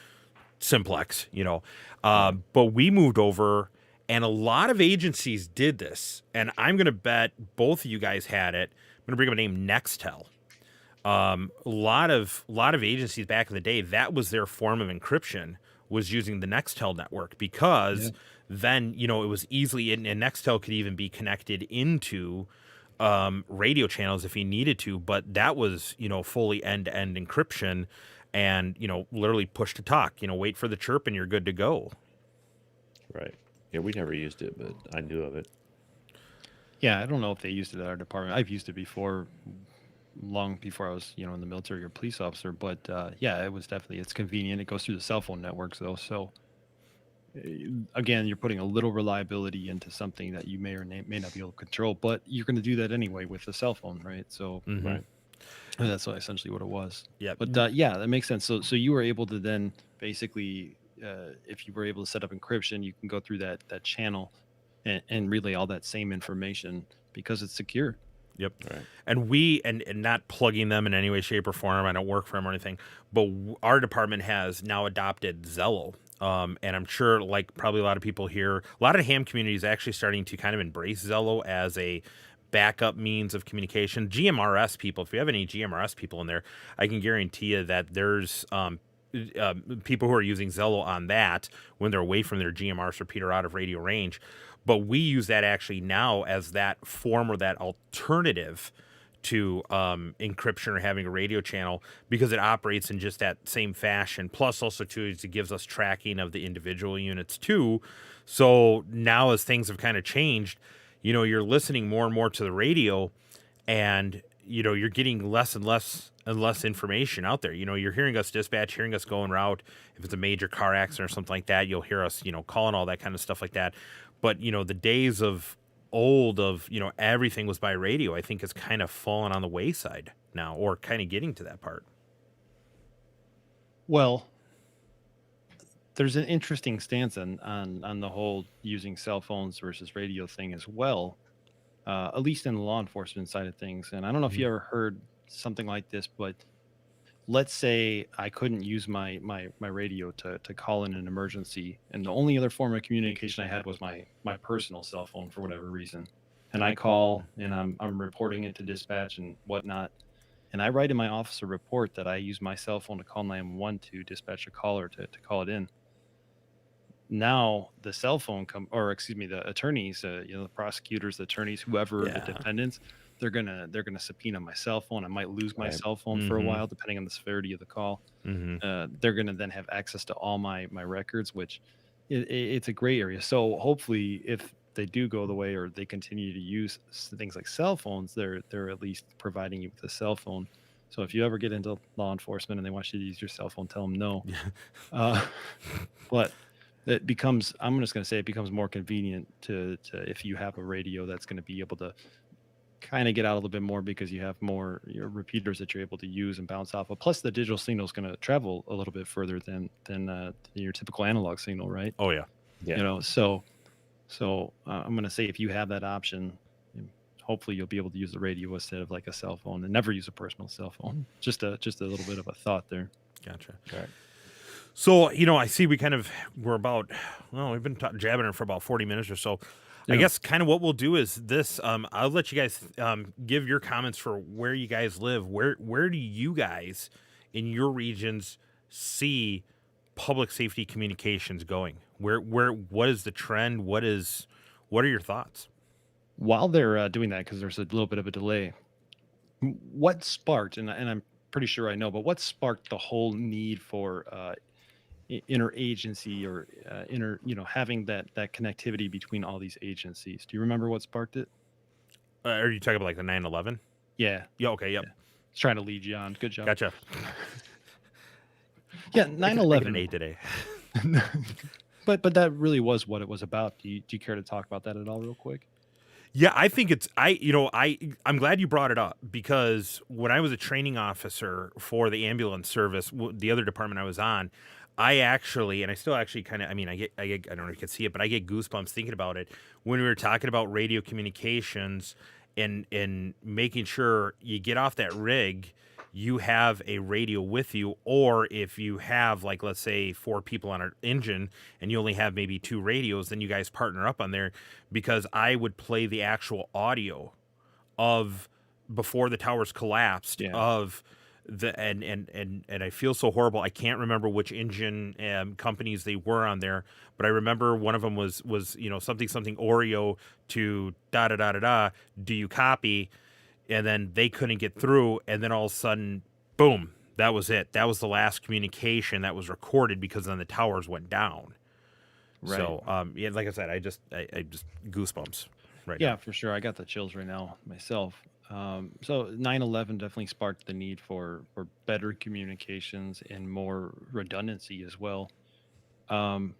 [SPEAKER 1] simplex.
[SPEAKER 3] Right.
[SPEAKER 1] But we moved over, and a lot of agencies did this, and I'm going to bet both of you guys had it. I'm going to bring up a name, Nextel. A lot of agencies back in the day, that was their form of encryption, was using the Nextel network,
[SPEAKER 2] yeah.
[SPEAKER 1] because then it was easily, and Nextel could even be connected into radio channels if he needed to, but that was fully end-to-end encryption, and literally push to talk, wait for the chirp and you're good to go.
[SPEAKER 3] Right. Yeah, we never used it, but I knew of it.
[SPEAKER 2] Yeah, I don't know if they used it at our department. I've used it before, long before I was, in the military or police officer. But yeah, it's convenient. It goes through the cell phone networks though. So again, you're putting a little reliability into something that you may or may not be able to control, but you're going to do that anyway with a cell phone, right? So
[SPEAKER 1] Mm-hmm.
[SPEAKER 3] Right.
[SPEAKER 2] that's essentially what it was.
[SPEAKER 1] Yeah.
[SPEAKER 2] But yeah, that makes sense. So you were able to then basically, if you were able to set up encryption, you can go through that channel and relay all that same information because it's secure.
[SPEAKER 1] Yep.
[SPEAKER 3] Right.
[SPEAKER 1] And and not plugging them in any way, shape, or form. I don't work for them or anything, but our department has now adopted Zello. And I'm sure, like probably a lot of people here, a lot of the ham community is actually starting to kind of embrace Zello as a backup means of communication. GMRS people, if you have any GMRS people in there, I can guarantee you that there's people who are using Zello on that when they're away from their GMRS repeater out of radio range. But we use that actually now as that form or that alternative to encryption or having a radio channel, because it operates in just that same fashion. Plus, also too, is it gives us tracking of the individual units too. So now, as things have kind of changed, you're listening more and more to the radio, and you're getting less and less and less information out there. You're hearing us dispatch, hearing us go en route. If it's a major car accident or something like that, you'll hear us calling all that kind of stuff like that. But the days of old of everything was by radio, I think, has kind of fallen on the wayside now, or kind of getting to that part.
[SPEAKER 2] Well, there's an interesting stance on the whole using cell phones versus radio thing as well, at least in the law enforcement side of things. And I don't know if
[SPEAKER 1] Mhm.
[SPEAKER 2] you ever heard something like this, but let's say I couldn't use my radio to call in an emergency, and the only other form of communication I had was my personal cell phone for whatever reason. And I call and I'm reporting it to dispatch and whatnot. And I write in my officer report that I use my cell phone to call 911 to dispatch a caller to call it in. Now the cell phone or excuse me, the attorneys, the prosecutors, the attorneys, whoever, the
[SPEAKER 1] Yeah.
[SPEAKER 2] defendants, they're gonna subpoena my cell phone. I might lose my
[SPEAKER 3] Right.
[SPEAKER 2] cell phone for a
[SPEAKER 1] Mhm.
[SPEAKER 2] while, depending on the severity of the call.
[SPEAKER 1] Mhm.
[SPEAKER 2] They're gonna then have access to all my records, which it's a gray area. So hopefully, if they do go the way or they continue to use things like cell phones, they're at least providing you with a cell phone. So if you ever get into law enforcement and they want you to use your cell phone, tell them no.
[SPEAKER 1] Yeah.
[SPEAKER 2] Uh, but it becomes, I'm just going to say, it becomes more convenient to if you have a radio that's going to be able to kind of get out a little bit more because you have more your repeaters that you're able to use and bounce off of. Plus, the digital signal is going to travel a little bit further than your typical analog signal, right?
[SPEAKER 1] Oh yeah.
[SPEAKER 3] Yeah.
[SPEAKER 2] So I'm going to say if you have that option, hopefully you'll be able to use the radio instead of like a cell phone and never use a personal cell phone. Just a little bit of a thought there.
[SPEAKER 1] Gotcha.
[SPEAKER 3] Right.
[SPEAKER 1] So, I see we're about, well, we've been jabbing it for about 40 minutes or so. I
[SPEAKER 2] Yeah.
[SPEAKER 1] guess kind of what we'll do is this, I'll let you guys give your comments for where you guys live. Where do you guys in your regions see public safety communications going? What is the trend? What are your thoughts?
[SPEAKER 2] While they're doing that, because there's a little bit of a delay, what sparked, and I'm pretty sure I know, but what sparked the whole need for interagency or having that connectivity between all these agencies? Do you remember what sparked it?
[SPEAKER 1] Are you talking about like the 9/11?
[SPEAKER 2] Yeah,
[SPEAKER 1] Yeah. Okay. Yep.
[SPEAKER 2] yeah. Just trying to lead you on. Good job.
[SPEAKER 1] Gotcha.
[SPEAKER 2] Yeah,
[SPEAKER 1] I get an
[SPEAKER 2] 9/11.
[SPEAKER 1] A today.
[SPEAKER 2] But that really was what it was about. Do you care to talk about that at all, real quick?
[SPEAKER 1] Yeah, I think I'm glad you brought it up because when I was a training officer for the ambulance service, the other department I was on, I actually, and I still actually kind of, I don't know if you can see it, but I get goosebumps thinking about it when we were talking about radio communications and making sure you get off that rig, you have a radio with you, or if you have, like, let's say 4 people on an engine and you only have maybe 2 radios, then you guys partner up on there, because I would play the actual audio of before the towers collapsed,
[SPEAKER 2] Yeah.
[SPEAKER 1] of the and I feel so horrible. I can't remember which engine companies they were on there, but I remember one of them was something Oreo to da da da da da. Do you copy? And then they couldn't get through, and then all of a sudden, boom, that was it. That was the last communication that was recorded, because then the towers went down.
[SPEAKER 2] Right.
[SPEAKER 1] So yeah, like I said, I just goosebumps right
[SPEAKER 2] Yeah,
[SPEAKER 1] now.
[SPEAKER 2] for sure. I got the chills right now myself. So 9/11 definitely sparked the need for better communications and more redundancy as well. Um,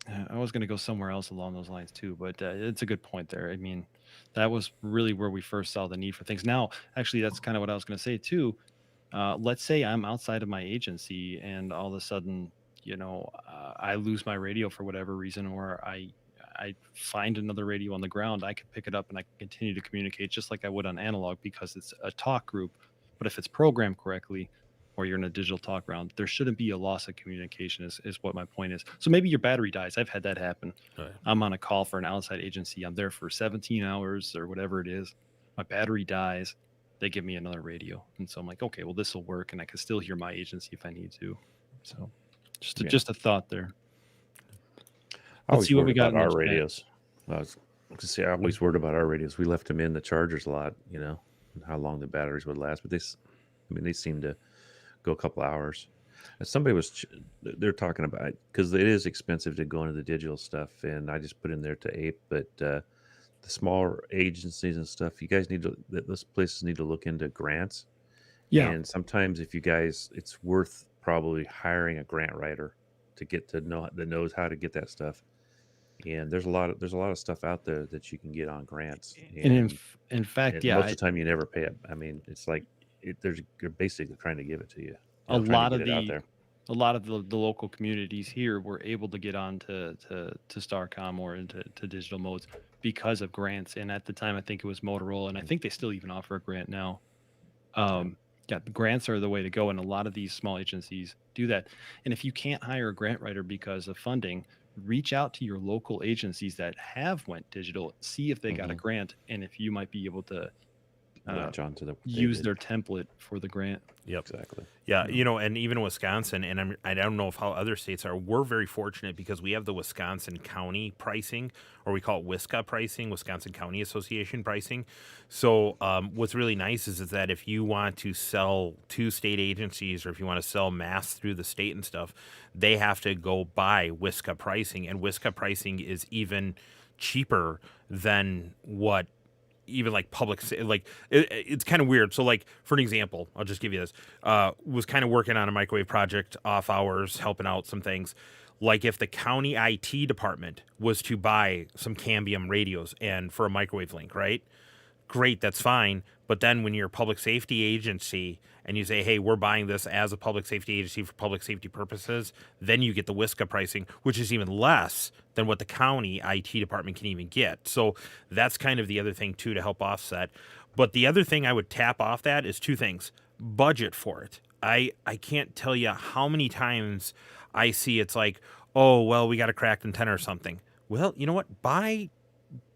[SPEAKER 2] I was going to go somewhere else along those lines too, but it's a good point there. I mean, that was really where we first saw the need for things. Now, actually, that's kind of what I was going to say too. Let's say I'm outside of my agency and all of a sudden, I lose my radio for whatever reason, or I find another radio on the ground. I can pick it up and I can continue to communicate just like I would on analog because it's a talk group. But if it's programmed correctly, or you're in a digital talk round, there shouldn't be a loss of communication. Is what my point is. So maybe your battery dies. I've had that happen.
[SPEAKER 1] Right.
[SPEAKER 2] I'm on a call for an outside agency. I'm there for 17 hours or whatever it is. My battery dies. They give me another radio, and so I'm like, okay, well, this will work, and I can still hear my agency if I need to. So, just a thought there.
[SPEAKER 3] I
[SPEAKER 2] Let's
[SPEAKER 3] always
[SPEAKER 2] see what we
[SPEAKER 3] worried
[SPEAKER 2] got
[SPEAKER 3] about
[SPEAKER 2] in
[SPEAKER 3] our
[SPEAKER 2] the chat.
[SPEAKER 3] radios. I was to say I always worried about our radios. We left them in the chargers a lot, and how long the batteries would last. But they seem to go a couple hours. And somebody they're talking about, because it is expensive to go into the digital stuff, and I just put in there to ape. But the smaller agencies and stuff, you guys those places need to look into grants.
[SPEAKER 2] Yeah,
[SPEAKER 3] And sometimes if you guys, it's worth probably hiring a grant writer to get to know that knows how to get that stuff. And there's a lot of stuff out there that you can get on grants,
[SPEAKER 2] and
[SPEAKER 3] and
[SPEAKER 2] in fact,
[SPEAKER 3] and
[SPEAKER 2] yeah,
[SPEAKER 3] most of the time you never pay it. I mean, it's like they're basically trying to give it to you,
[SPEAKER 2] a
[SPEAKER 3] trying
[SPEAKER 2] lot
[SPEAKER 3] to
[SPEAKER 2] of
[SPEAKER 3] get it out
[SPEAKER 2] the
[SPEAKER 3] there.
[SPEAKER 2] a lot of the local communities here were able to get on to Starcom or into digital modes because of grants. And at the time, I think it was Motorola, and I think they still even offer a grant now.
[SPEAKER 3] Yeah.
[SPEAKER 2] Yeah, the grants are the way to go, and a lot of these small agencies do that. And if you can't hire a grant writer because of funding, reach out to your local agencies that have went digital, see if they got a
[SPEAKER 3] Hmm.
[SPEAKER 2] grant, and if you might be able to uh,
[SPEAKER 3] Latch on to the what they
[SPEAKER 2] use
[SPEAKER 3] did.
[SPEAKER 2] their template for the grant.
[SPEAKER 1] Yep.
[SPEAKER 3] Exactly.
[SPEAKER 1] Yeah,
[SPEAKER 2] You know?
[SPEAKER 1] you know, and even Wisconsin, and I don't know if how other states are. We're very fortunate because we have the Wisconsin County pricing, or we call it WISCA pricing, Wisconsin County Association pricing. So, what's really nice is that if you want to sell to state agencies, or if you want to sell mass through the state and stuff, they have to go by WISCA pricing, and WISCA pricing is even cheaper than what even like like it's kind of weird. So like for an example, I'll just give you this. Was kind of working on a microwave project off hours, helping out some things. Like if the county IT department was to buy some Cambium radios and for a microwave link, right? Great, that's fine. But then when you're a public safety agency and you say, hey, we're buying this as a public safety agency for public safety purposes, then you get the WISCA pricing, which is even less than what the county IT department can even get. So that's kind of the other thing, too, to help offset. But the other thing I would tap off that is two things: budget for it. I can't tell you how many times I see it's like, oh, well, we got a cracked antenna or something. Well, you know what? Buy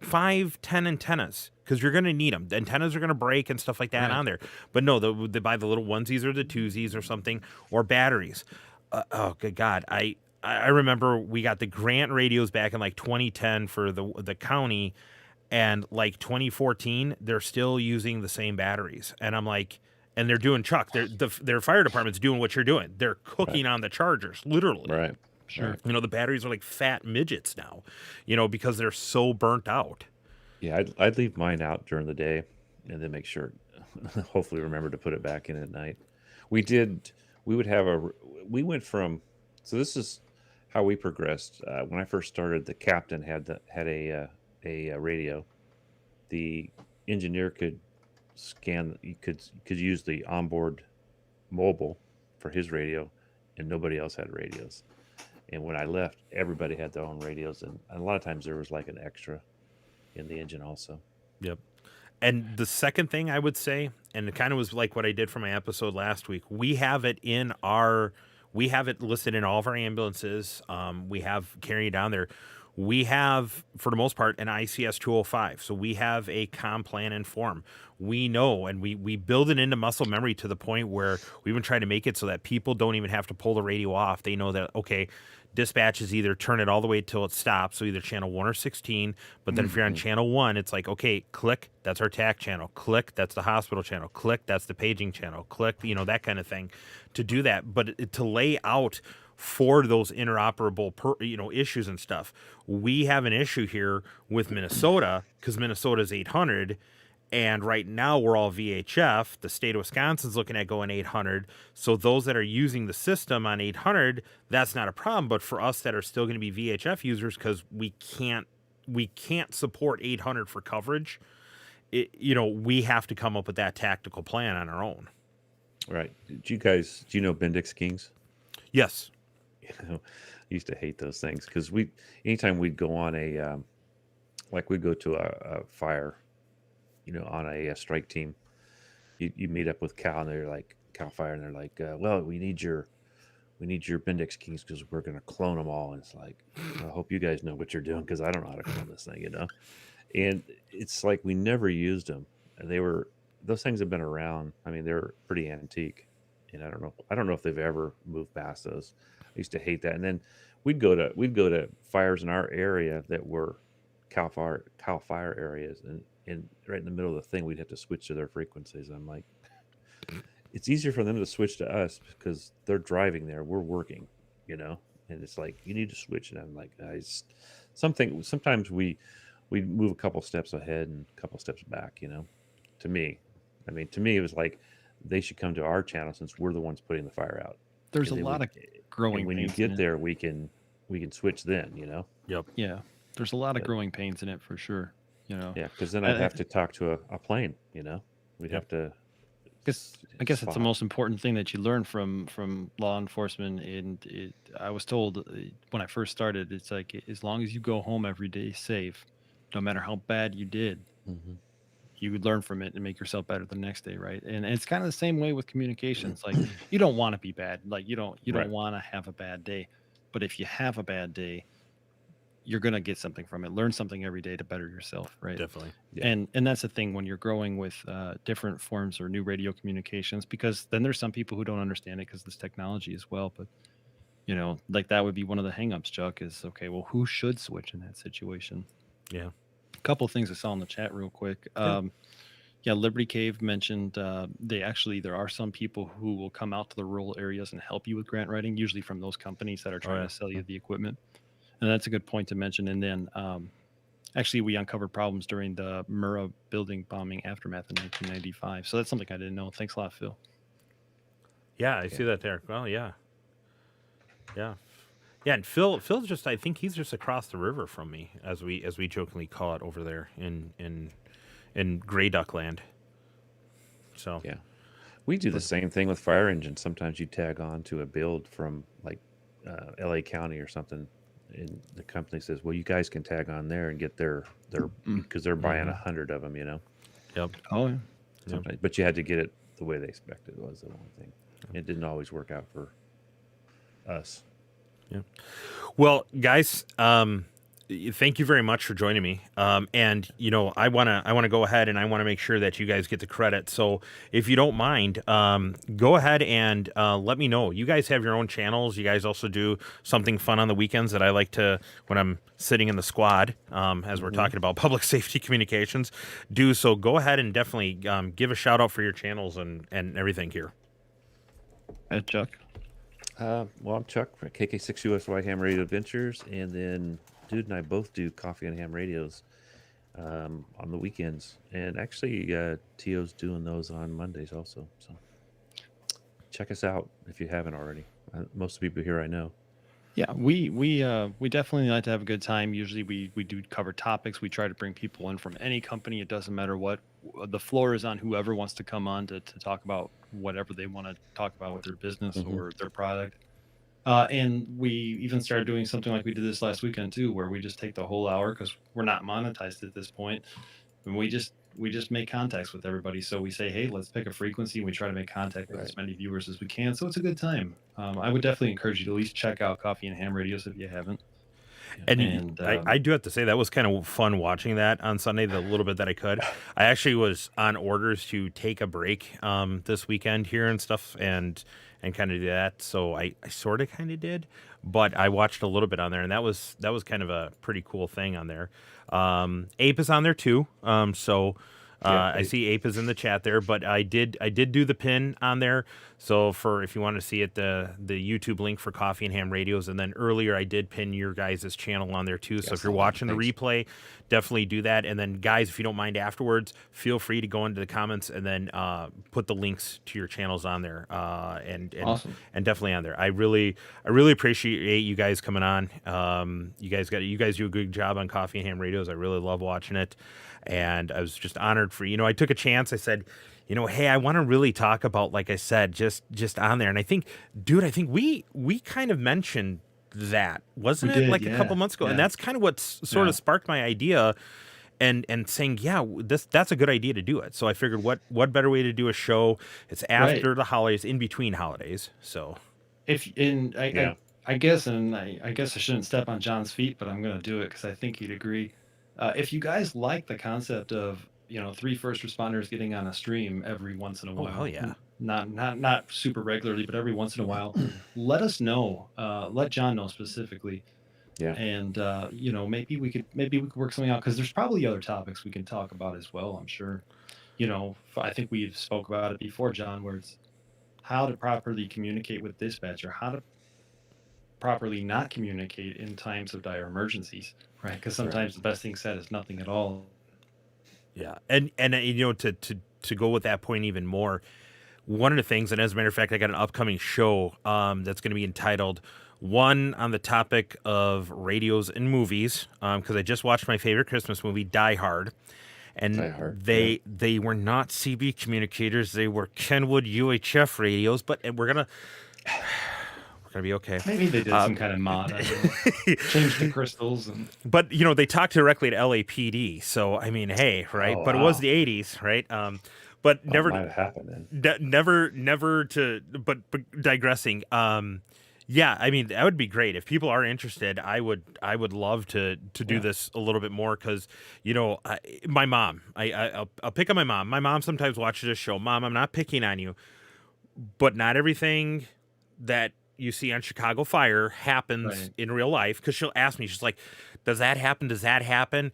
[SPEAKER 1] 5, 10 antennas because you're going to need them. The antennas are going to break and stuff like that
[SPEAKER 2] Right.
[SPEAKER 1] on there. But no, they buy the little onesies or the twosies or something, or batteries. Oh, good God. I remember we got the grant radios back in like 2010 for the county, and like 2014, they're still using the same batteries. And I'm like, and they're doing Chuck. Their fire department's doing what you're doing. They're
[SPEAKER 3] Right.
[SPEAKER 1] cooking on the chargers, literally.
[SPEAKER 3] Right.
[SPEAKER 2] Sure.
[SPEAKER 3] Right.
[SPEAKER 1] You know, the batteries are like fat midgets now, you know, because they're so burnt out.
[SPEAKER 3] Yeah, I'd leave mine out during the day, and then make sure, hopefully, remember to put it back in at night. We did. We would have a. We went from. So this is how we progressed. When I first started, the captain had a radio. The engineer could scan. You could use the onboard mobile for his radio, and nobody else had radios. And when I left, everybody had their own radios, and a lot of times there was like an extra in the engine also.
[SPEAKER 1] Yep. And the second thing I would say, and it kind of was like what I did for my episode last week, we have it listed in all of our ambulances. We have carrying it down there. We have, for the most part, an ICS 205. So we have a com plan and form. We know, and we build it into muscle memory to the point where we even try to make it so that people don't even have to pull the radio off. They know that, okay, dispatch is either turn it all the way till it stops, so either channel 1 or 16. But then if you're on
[SPEAKER 3] Mhm.
[SPEAKER 1] channel 1, it's like, okay, click, that's our TAC channel. Click, that's the hospital channel. Click, that's the paging channel. Click, you know, that kind of thing to do that. But to lay out for those interoperable issues and stuff. We have an issue here with Minnesota because Minnesota is 800, and right now we're all VHF. The state of Wisconsin's looking at going 800. So those that are using the system on 800, that's not a problem. But for us that are still going to be VHF users, because we can't support 800 for coverage, we have to come up with that tactical plan on our own.
[SPEAKER 3] Right. Do you know Bendix Kings?
[SPEAKER 1] Yes.
[SPEAKER 3] I used to hate those things because anytime we'd go on like we'd go to a fire, on a strike team, you meet up with Cal and they're like Cal Fire and they're like, well, we need your Bendix Kings because we're going to clone them all. And it's like, I hope you guys know what you're doing because I don't know how to clone this thing, And it's like we never used them. Those things have been around. I mean, they're pretty antique, and I don't know if they've ever moved past those. I used to hate that. And then we'd go to fires in our area that were Cal Fire areas, and right in the middle of the thing, we'd have to switch to their frequencies. I'm like, it's easier for them to switch to us because they're driving there, we're working, and it's like you need to switch. And I'm like, guys, sometimes we move a couple steps ahead and a couple steps back. To me, it was like they should come to our channel since we're the ones putting the fire out.
[SPEAKER 2] There's a
[SPEAKER 3] And then
[SPEAKER 2] lot of growing
[SPEAKER 3] and when you
[SPEAKER 2] pains in
[SPEAKER 3] get
[SPEAKER 2] it.
[SPEAKER 3] there, we can switch then.
[SPEAKER 1] Yep.
[SPEAKER 2] Yeah, there's a lot of
[SPEAKER 3] But
[SPEAKER 2] growing pains in it for sure.
[SPEAKER 3] yeah, because then
[SPEAKER 2] I,
[SPEAKER 3] I'd
[SPEAKER 2] I
[SPEAKER 3] have to talk to a plane. We'd
[SPEAKER 1] Yep.
[SPEAKER 3] have to
[SPEAKER 2] I guess it's the
[SPEAKER 3] spot.
[SPEAKER 2] most important thing that you learn from law enforcement. And I was told when I first started, it's like as long as you go home every day safe, no matter how bad you did,
[SPEAKER 3] Hmm.
[SPEAKER 2] you would learn from it and make yourself better the next day, right? And it's kind of the same way with communications. Like you don't want to be bad, like you don't
[SPEAKER 3] Right.
[SPEAKER 2] want to have a bad day, but if you have a bad day, you're gonna get something from it. Learn something every day to better yourself, right?
[SPEAKER 1] Definitely.
[SPEAKER 3] Yeah.
[SPEAKER 2] And that's the thing when you're growing with different forms or new radio communications, because then there's some people who don't understand it because this technology as well. But like that would be one of the hangups, Chuck. Is okay. Well, who should switch in that situation?
[SPEAKER 1] Yeah.
[SPEAKER 2] A couple of things I saw in the chat real quick.
[SPEAKER 1] Yeah.
[SPEAKER 2] Yeah, Liberty Cave mentioned there are some people who will come out to the rural areas and help you with grant writing, usually from those companies that are trying
[SPEAKER 1] yeah.
[SPEAKER 2] to sell you the equipment. And that's a good point to mention. And then actually, we uncovered problems during the Murrah building bombing aftermath in 1995. So that's something I didn't know. Thanks a lot, Phil.
[SPEAKER 1] Yeah, I see that there. Well, yeah. Yeah. Yeah, and Phil's just I think he's just across the river from me, as we jokingly call it over there in Grey Duck Land. So
[SPEAKER 3] Yeah. We do the same thing with fire engines. Sometimes you tag on to a build from like LA County or something, and the company says, "Well, you guys can tag on there and get their because they're buying 100 of them,
[SPEAKER 1] Yep.
[SPEAKER 2] Oh, yeah.
[SPEAKER 3] Sometimes, but you had to get it the way they expected was the only thing. It didn't always work out for us.
[SPEAKER 1] Yeah. Well, guys, thank you very much for joining me. And I wanna go ahead and I want to make sure that you guys get the credit. So if you don't mind, go ahead and let me know. You guys have your own channels. You guys also do something fun on the weekends that I like to when I'm sitting in the squad, as we're talking about public safety communications. Do so. Go ahead and definitely give a shout out for your channels and everything here.
[SPEAKER 2] Chuck.
[SPEAKER 3] Well, I'm Chuck from KK6USY Ham Radio Adventures, and then Dude and I both do coffee and ham radios on the weekends, and actually Tio's doing those on Mondays also. So check us out if you haven't already. Most of the people here I know.
[SPEAKER 2] Yeah, we definitely like to have a good time. Usually we do cover topics. We try to bring people in from any company. It doesn't matter what. The floor is on whoever wants to come on to talk about whatever they want to talk about with their business or their product. And we even started doing something like we did this last weekend too, where we just take the whole hour because we're not monetized at this point, and we just make contacts with everybody. So we say, hey, let's pick a frequency, and we try to make contact with as many viewers as we can. So it's a good time. I would definitely encourage you to at least check out Coffee and Ham Radios if you haven't.
[SPEAKER 1] And I do have to say that was kind of fun watching that on Sunday, the little bit that I could. I actually was on orders to take a break this weekend here and stuff and kind of do that. So I sort of kind of did, but I watched a little bit on there, and that was kind of a pretty cool thing on there. Ape is on there too. So I see Ape is in the chat there, but I did do the pin on there. So if you want to see it, the YouTube link for Coffee and Ham Radios, and then earlier I did pin your guys' channel on there too. So if you're watching the replay, definitely do that. And then guys, if you don't mind afterwards, feel free to go into the comments and then put the links to your channels on there. And
[SPEAKER 2] Awesome.
[SPEAKER 1] And definitely on there. I really appreciate you guys coming on. You guys do a good job on Coffee and Ham Radios. I really love watching it. And I was just honored for, I took a chance. I said, hey, I want to really talk about, like I said, just on there. And I think, dude, we kind of mentioned that, wasn't it? Like a couple months ago. Yeah. And that's kind of what sort of sparked my idea and saying, that's a good idea to do it. So I figured what better way to do a show? It's after the holidays, in between holidays. So
[SPEAKER 2] I guess I shouldn't step on John's feet, but I'm going to do it because I think he'd agree. If you guys like the concept of 3 first responders getting on a stream every once in a while,
[SPEAKER 1] hell yeah,
[SPEAKER 2] not super regularly, but every once in a while, let us know. Let John know specifically.
[SPEAKER 3] Yeah,
[SPEAKER 2] and maybe we could work something out because there's probably other topics we can talk about as well. I'm sure. I think we've spoke about it before, John, where it's how to properly communicate with dispatch or how to properly not communicate in times of dire emergencies, right? Because sometimes the best thing said is nothing at all.
[SPEAKER 1] Yeah, and to go with that point even more, one of the things, and as a matter of fact, I got an upcoming show that's going to be entitled one on the topic of radios and movies, because I just watched my favorite Christmas movie, Die Hard. and
[SPEAKER 4] iHeart,
[SPEAKER 1] they were not CB communicators. They were Kenwood UHF radios. But we're gonna be okay.
[SPEAKER 2] Maybe they did some kind of mod. I don't know. Changed the crystals and.
[SPEAKER 1] But they talked directly to LAPD. So I mean, hey, right?
[SPEAKER 4] Oh,
[SPEAKER 1] but it was the '80s, right? But
[SPEAKER 4] that
[SPEAKER 1] never.
[SPEAKER 4] might have happened then.
[SPEAKER 1] Never to, but digressing. Yeah, I mean that would be great if people are interested. I would love to do this a little bit more because my mom. I'll pick on my mom. My mom sometimes watches this show. Mom, I'm not picking on you, but not everything that you see on Chicago Fire happens in real life. Because she'll ask me, she's like, "Does that happen? Does that happen?"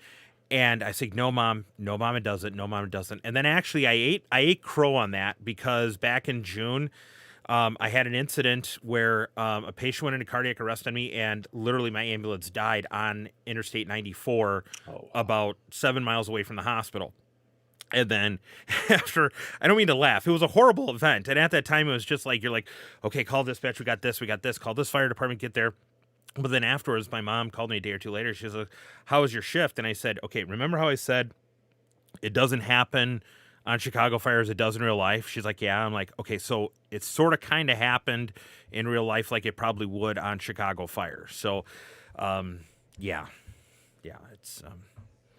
[SPEAKER 1] And I say, no, mom, it doesn't. No, mom, it doesn't. And then actually I ate crow on that because back in June, I had an incident where a patient went into cardiac arrest on me and literally my ambulance died on Interstate 94 about 7 miles away from the hospital. And then after, I don't mean to laugh, it was a horrible event. And at that time, it was just like, you're like, okay, call dispatch, we got this, call this fire department, get there. But then afterwards, my mom called me a day or two later. She was like, how was your shift? And I said, okay, remember how I said it doesn't happen on Chicago Fire as it does in real life? She's like, yeah. I'm like, okay, so it sort of kind of happened in real life like it probably would on Chicago Fire. So, yeah, it's,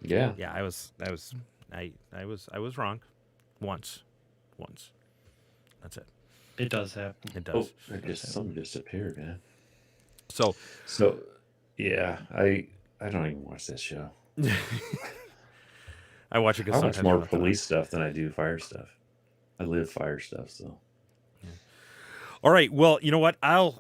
[SPEAKER 1] yeah, I was wrong once. That's it.
[SPEAKER 2] It does happen.
[SPEAKER 1] It does.
[SPEAKER 4] Something just appeared, man.
[SPEAKER 1] So
[SPEAKER 4] yeah, I don't even watch this show.
[SPEAKER 1] I watch it because
[SPEAKER 4] I watch more police stuff than I do fire stuff. I live fire stuff, so.
[SPEAKER 1] All right. Well, you know what?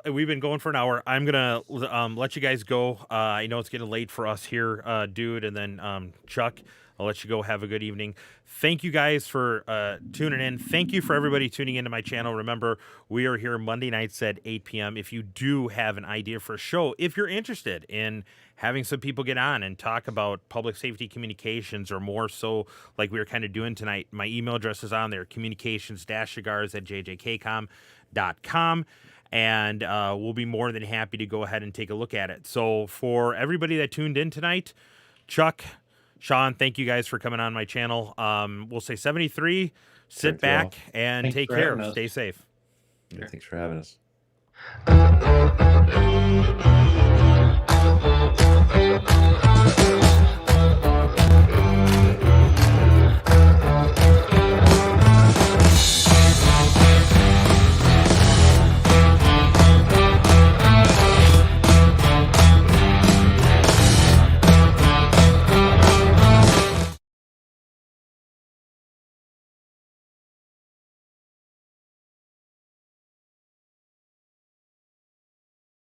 [SPEAKER 1] We've been going for an hour. I'm gonna let you guys go. I know it's getting late for us here, dude, and then Chuck. I'll let you go. Have a good evening. Thank you guys for tuning in. Thank you for everybody tuning into my channel. Remember, we are here Monday nights at 8 p.m. If you do have an idea for a show, if you're interested in having some people get on and talk about public safety communications or more so like we were kind of doing tonight, my email address is on there, communications-cigars@jjkcom.com. And we'll be more than happy to go ahead and take a look at it. So for everybody that tuned in tonight, Chuck, Sean, thank you guys for coming on my channel. We'll say 73. Sit back and
[SPEAKER 2] Thanks
[SPEAKER 1] take
[SPEAKER 2] for
[SPEAKER 1] care.
[SPEAKER 2] having us.
[SPEAKER 1] Stay safe.
[SPEAKER 4] Yeah, thanks for having us.